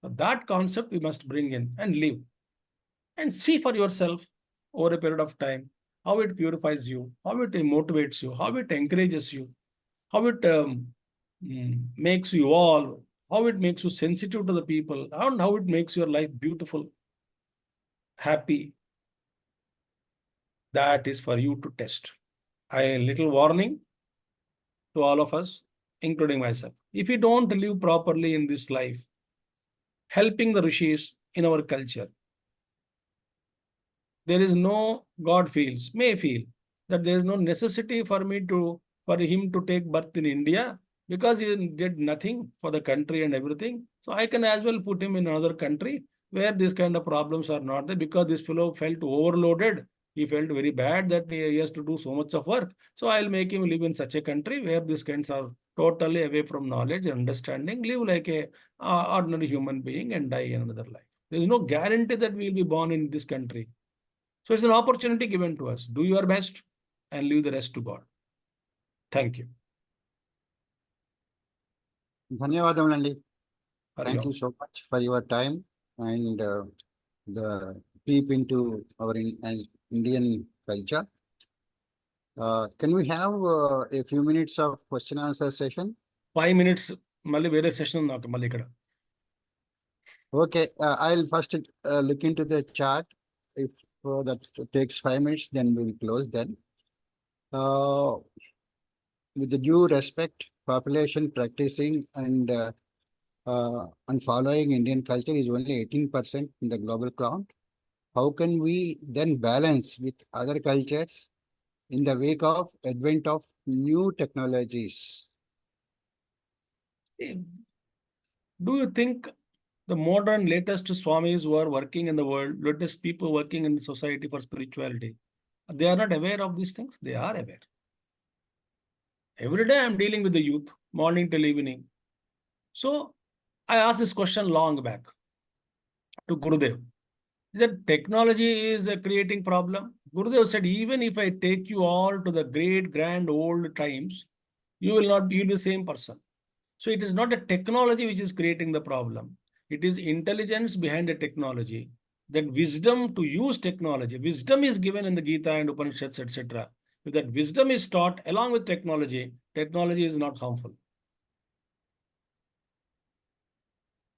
So that concept we must bring in and live. And see for yourself over a period of time how it purifies you, how it motivates you, how it encourages you, how it makes you evolve, how it makes you sensitive to the people, and how it makes your life beautiful, happy. That is for you to test. A little warning to all of us, including myself. If we don't live properly in this life, helping the rishis in our culture, there is no, God feels, may feel, that there is no necessity for him to take birth in India, because he did nothing for the country and everything. So I can as well put him in another country where these kind of problems are not there, because this fellow felt overloaded. He felt very bad that he has to do so much of work. So I'll make him live in such a country where these kinds are totally away from knowledge and understanding, live like a ordinary human being and die another life. There is no guarantee that we will be born in this country. So it's an opportunity given to us. Do your best and leave the rest to God. Thank you. ధన్యవాదములండి. Hari Thank Om. you so much for your time and the peep into our Indian culture. Can we have a few minutes of question answer session? 5 minutes. Malli vere session unnaku malli ikkada. Okay, I'll first look into the chart. If that takes 5 minutes, then we'll close then. With the due respect, population practicing and following Indian culture is only 18% in the global count. How can we then balance with other cultures in the wake of advent of new technologies? Do you think the modern latest Swamis who are working in the world, latest people working in society for spirituality, they are not aware of these things? They are aware. Every day I'm dealing with the youth, morning till evening. So I asked this question long back to Gurudev. That technology is creating problem. Gurudev said, even if I take you all to the great, grand, old times, you'll be the same person. So it is not a technology which is creating the problem. It is intelligence behind the technology. That wisdom to use technology. Wisdom is given in the Gita and Upanishads, etc. If that wisdom is taught along with technology, technology is not harmful.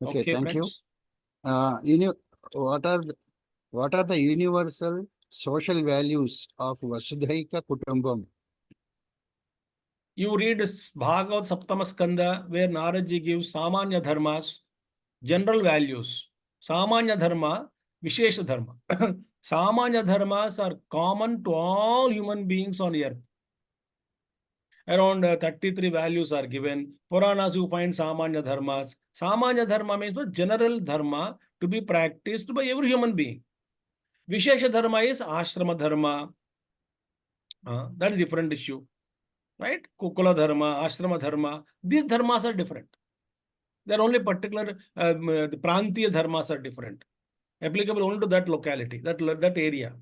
Okay, thank friends? you. What are the universal social values of Vasudhaika Kutumbam? You read Bhagavad Saptama Skanda, where Naraji gives Samanya Dharmas, general values. Samanya Dharma, Vishesha Dharma. Samanya Dharmas are common to all human beings on earth. Around 33 values are given. Puranas, you find Samanya Dharmas. Samanya Dharma means what? General Dharma to be practiced by every human being. Vishesha Dharma is Ashrama Dharma. That is different issue. Right? Kukula Dharma, Ashrama Dharma. These dharmas are different. They are only particular, the Prantiya dharmas are different. Applicable only to that locality, that area.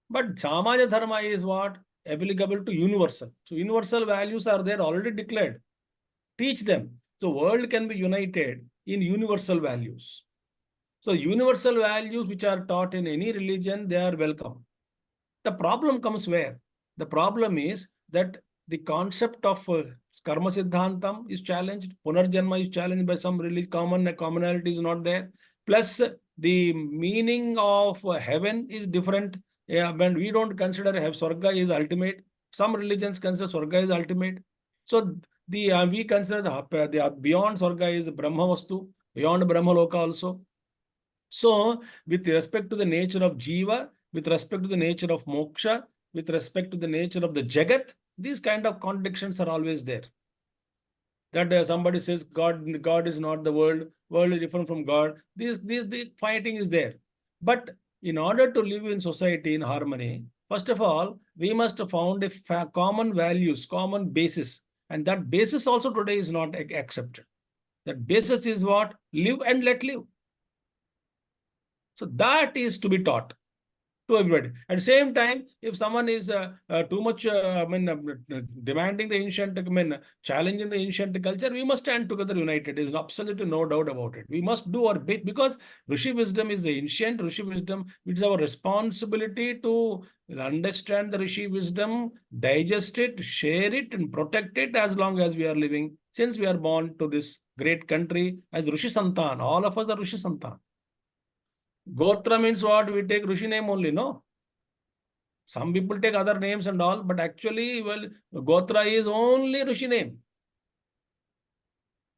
But Samaya Dharma is what? Applicable to universal. So universal values are there already declared. Teach them. So world can be united in universal values. So universal values which are taught in any religion, they are welcome. The problem comes where? The problem is that the concept of karma siddhantam is challenged, punarjanma is challenged by some commonality is not there. Plus, the meaning of heaven is different. Yeah, when we don't consider Swarga is ultimate. Some religions consider Swarga is ultimate. So we consider the beyond Swarga is Brahma Vastu, beyond Brahma Loka also. So, with respect to the nature of Jiva, with respect to the nature of Moksha, with respect to the nature of the Jagat, these kind of contradictions are always there. That somebody says God is not the world is different from God. The fighting is there. But in order to live in society in harmony, first of all, we must found a common values, common basis. And that basis also today is not accepted. That basis is what? Live and let live. So that is to be taught to everybody. At the same time, if someone is too much, demanding the ancient, challenging the ancient culture, we must stand together united. There is absolutely no doubt about it. We must do our bit because Rishi wisdom is the ancient Rishi wisdom. It is our responsibility to understand the Rishi wisdom, digest it, share it, and protect it as long as we are living. Since we are born to this great country as Rishi Santan, all of us are Rishi Santan. Gotra means what? We take Rishi name only, no? Some people take other names and all, but actually, well, Gotra is only Rishi name.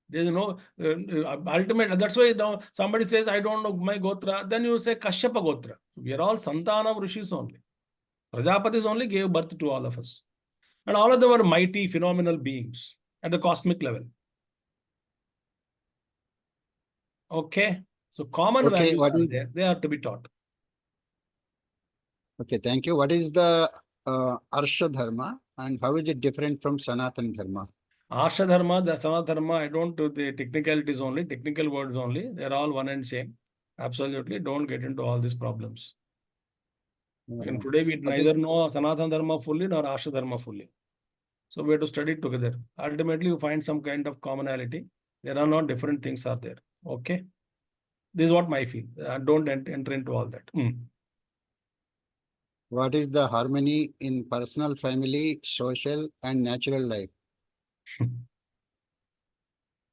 There is no ultimate. That's why now somebody says, I don't know my Gotra. Then you say Kashyapa Gotra. We are all Santan of Rishis only. Prajapatis only gave birth to all of us. And all of them are mighty, phenomenal beings at the cosmic level. Okay. So common Okay, values are there. They are to be taught. Okay, thank you. What is the Arsha Dharma and how is it different from Sanatan Dharma? Arsha Dharma, the Sanatana Dharma, I don't do the technicalities only, technical words only. They're all one and same. Absolutely. Don't get into all these problems. And today we neither know Sanatana Dharma fully nor Arsha Dharma fully. So we have to study it together. Ultimately, you find some kind of commonality. There are not different things are there. Okay. This is what I feel. Don't enter into all that. What is the harmony in personal, family, social, and natural life?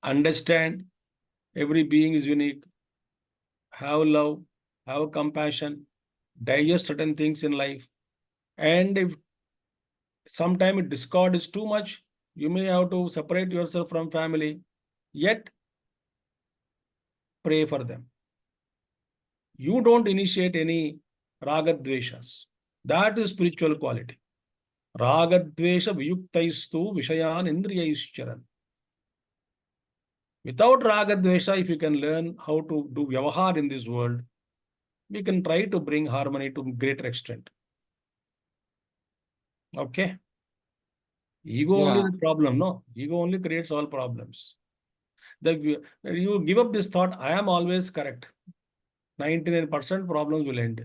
Understand every being is unique. Have love, have compassion, digest certain things in life. And if sometimes discord is too much, you may have to separate yourself from family. Yet, pray for them. You don't initiate any ragadveshas. That is spiritual quality. Ragadvesha viyuktaistu vishayan indriyaischaran. Without ragadvesha, if you can learn how to do vyavahar in this world, we can try to bring harmony to greater extent. Okay? Ego only is the problem, no? Ego only creates all problems. You give up this thought, I am always correct. 99% problems will end.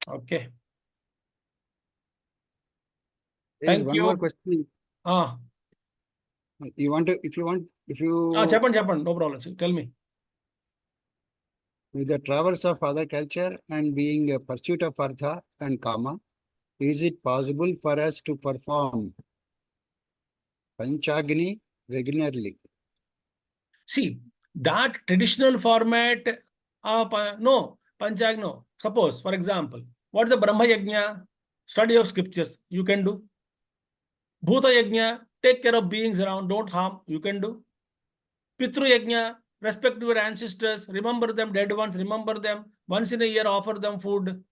Okay. Hey, Thank one you. more question. You want to, if you Chapan, no problem. Tell me. with the traverse of other culture and being a pursuit of Artha and Kama, is it possible for us to perform Panchagni regularly? See, that traditional format of, no, Panchag, no. Suppose, for example, what's the Brahma Yajna? Study of scriptures, you can do. Bhuta Yajna, take care of beings around, don't harm, you can do. Pitru Yajna, respect your ancestors, remember them, dead ones, remember them. Once in a year, offer them food.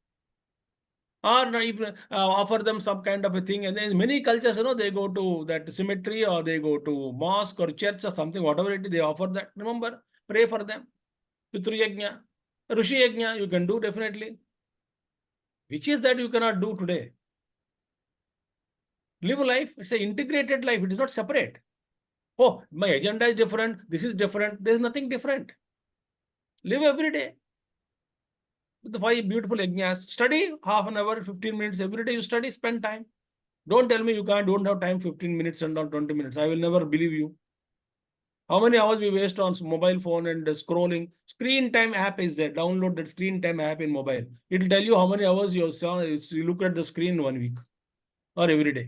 or even offer them some kind of a thing. And then many cultures, they go to that cemetery or they go to mosque or church or something, whatever it is, they offer that. Remember, pray for them. Pitru Yajna, Rishi Yajna, you can do definitely. Which is that you cannot do today. Live life, it's an integrated life, it is not separate. Oh, my agenda is different, this is different, there is nothing different. Live every day. With the 5 beautiful yajnas, study half an hour, 15 minutes every day, you study, spend time. Don't tell me you don't have time 15 minutes and not 20 minutes. I will never believe you. How many hours we waste on mobile phone and scrolling? Screen time app is there. Download that screen time app in mobile. It will tell you how many hours you look at the screen 1 week or every day.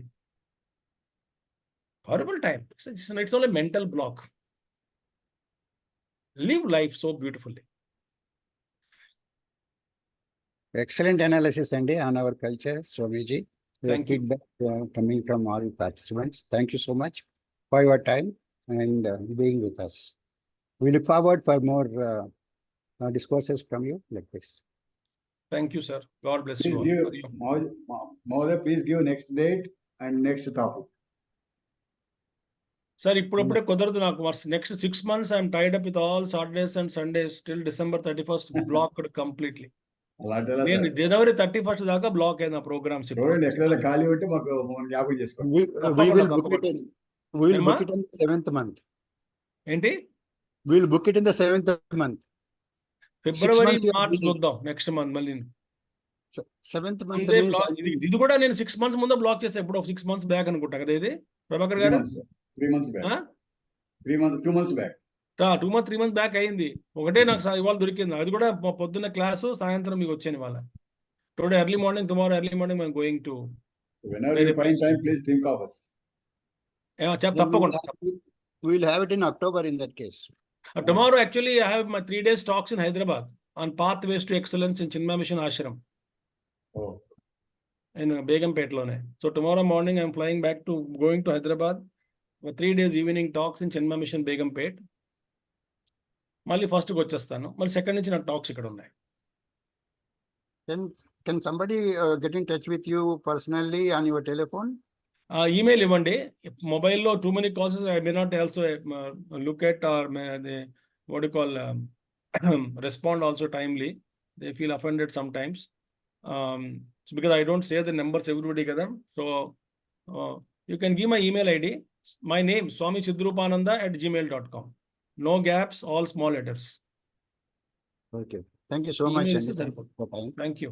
Horrible time. It's only mental block. Live life so beautifully. Excellent analysis, Andy, on our culture, Swamiji. Thank you. Feedback coming from all participants. Thank you so much for your time and being with us. We look forward for more discourses from you like this. Thank you, sir. God bless Please you all. give, Mahoday, please give next date and next topic. Sir, ఇప్పుడప్పుడే కుదరదు నాకు. Next 6 months I'm tied up with all Saturdays and Sundays till December 31st blocked completely. అలాంటి ఎలా నేను sir? January 31st దాకా black అయిన programmes. చూడండి ఎక్కడైనా ఖాళీ ఉంటే మాకు జ్ఞాపకం చేసుకోండి. We తప్పకుండా, will book it తప్పకుండా. in. We will ఏమ్మా? book it in the 7th month. ఏంటి? We will book it in the 7th month. February months you are March busy. చూద్దాం నెక్స్ట్ మంత్ మళ్ళీ. 7th month ముందే means black. ఇది కూడా నేను 6 months ముందే బ్లాక్ చేసా. ఎప్పుడో 6 months బ్యాక్ అనుకుంటా కదా ఇది ప్రభాకర్ 3 గారు. months back. 3 months back. 2 months back. 3 months back అయింది. ఒకటే నాకు ఇవాళ దొరికింది. అది కూడా పొద్దున్న క్లాసు, సాయంత్రం మీకు వచ్చాను ఇవాళ. Today early morning, tomorrow early morning I'm going to. Whenever you find time, please think of us. తప్పకుండా. we will have it in October in that case. Tomorrow actually I have my 3 days talks in Hyderabad on pathways to excellence in Chinmaya Mission Ashram Oh. in Begumpet lone. So tomorrow morning I am flying back to going to Hyderabad for 3 days evening talks in Chinmaya Mission Begumpet. మళ్ళీ first కి వచ్చేస్తాను. మళ్ళీ second నుంచి నాకు talks ఇక్కడ ఉన్నాయి. Can somebody get in touch with you personally on your telephone? Email ఇవ్వండి. మొబైల్లో too many calls I may not also look at or what do you call respond also timely. They feel offended sometimes. So because I don't say the numbers everybody kada. So you can give my email ID. My name Swami Chidrupanada@gmail.com. No gaps, all small letters. Okay. Thank you so much. Email Andy, is for your time. Thank you.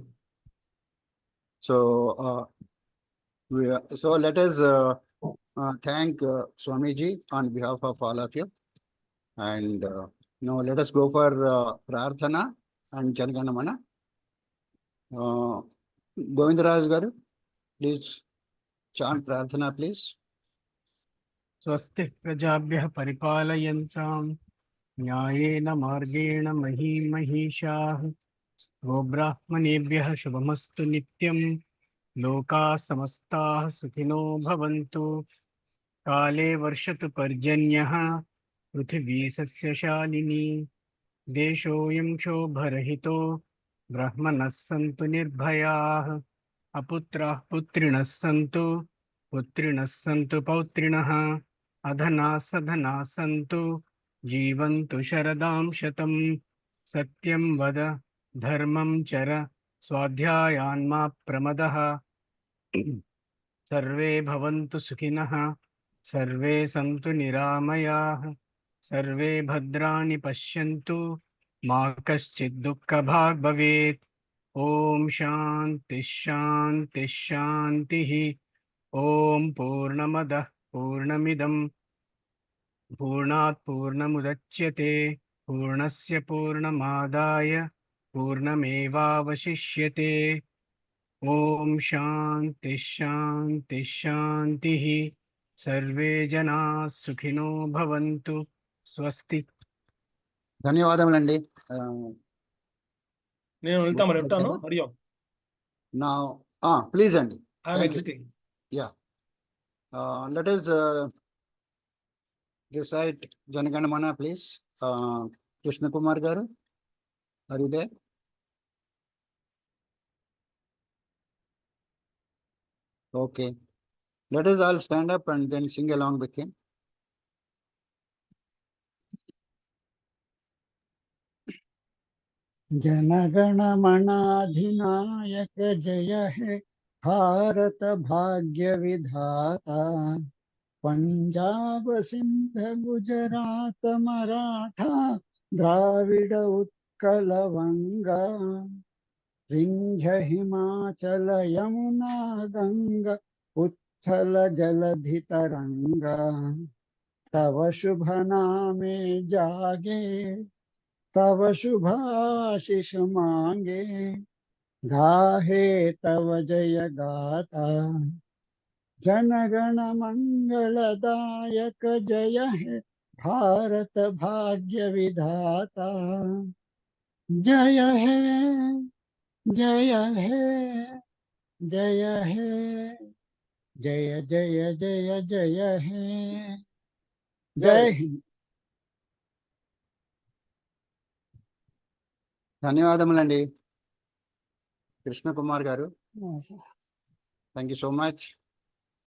So, so let us thank Swamiji on behalf of all of you. And now let us go for Prarthana and Janaganamana. Govindaraj Garu, please chant Prarthana, please. स्वस्ति प्रजाभ्यः परिपालयन्तां न्यायेन मार्गेण महीमहीषाः गोब्राह्मणेभ्यः शुभमस्तु नित्यं लोकाः समस्ताः सुखिनो भवन्तु काले वर्षतु पर्जन्यः पृथिवी सस्यशालिनी देशोऽयं क्षोभरहितो ब्राह्मणः सन्तु निर्भयाः अपुत्राः पुत्रिणः सन्तु पुत्रिणः सन्तु पौत्रिणः अधनाः सधनाः सन्तु जीवन्तु शरदां शतं सत्यं वद धर्मं चर स्वाध्यायान्मा प्रमदः सर्वे भवन्तु सुखिनः सर्वे सन्तु निरामयाः सर्वे भद्राणि पश्यन्तु मा कश्चित् दुःखभाग् भवेत् ॐ शान्तिः शान्तिः शान्तिः ॐ पूर्णमदः पूर्णमिदं पूर्णात् पूर्णमुदच्यते पूर्णस्य पूर्णमादाय पूर्णमेवावशिष्यते ॐ शान्तिः शान्तिः शान्तिः सर्वे जनाः सुखिनो भवन्तु स्वस्ति. ధన్యవాదములండి. నేను వెళ్తాను, మరి ఉంటాను. హరి ఓం. Now, please, Andy. I am Thank you. exiting. Yeah. Let us recite Janaganamana, please. Krishna Kumar Garu, are you there? Okay. Let us all stand up and then sing along with him. जनगण मनाधिनायक जय हे भारत भाग्य विधाता पंजाब सिंध गुजरात मराठा द्राविड उत्कल वंगा विंध्य हिमाचल यमुना गंगा उच्छल जलधि तरंगा तव शुभ नामे जागे तव शुभाशिष मांगे गाहे तव जय गाता जनगण मंगलदायक जय हे भारत भाग्य विधाता जय हे जय हे जय हे जय जय जय जय हे जय हिंद ధన్యవాదములండి కృష్ణ కుమార్ గారు. Thank you so much.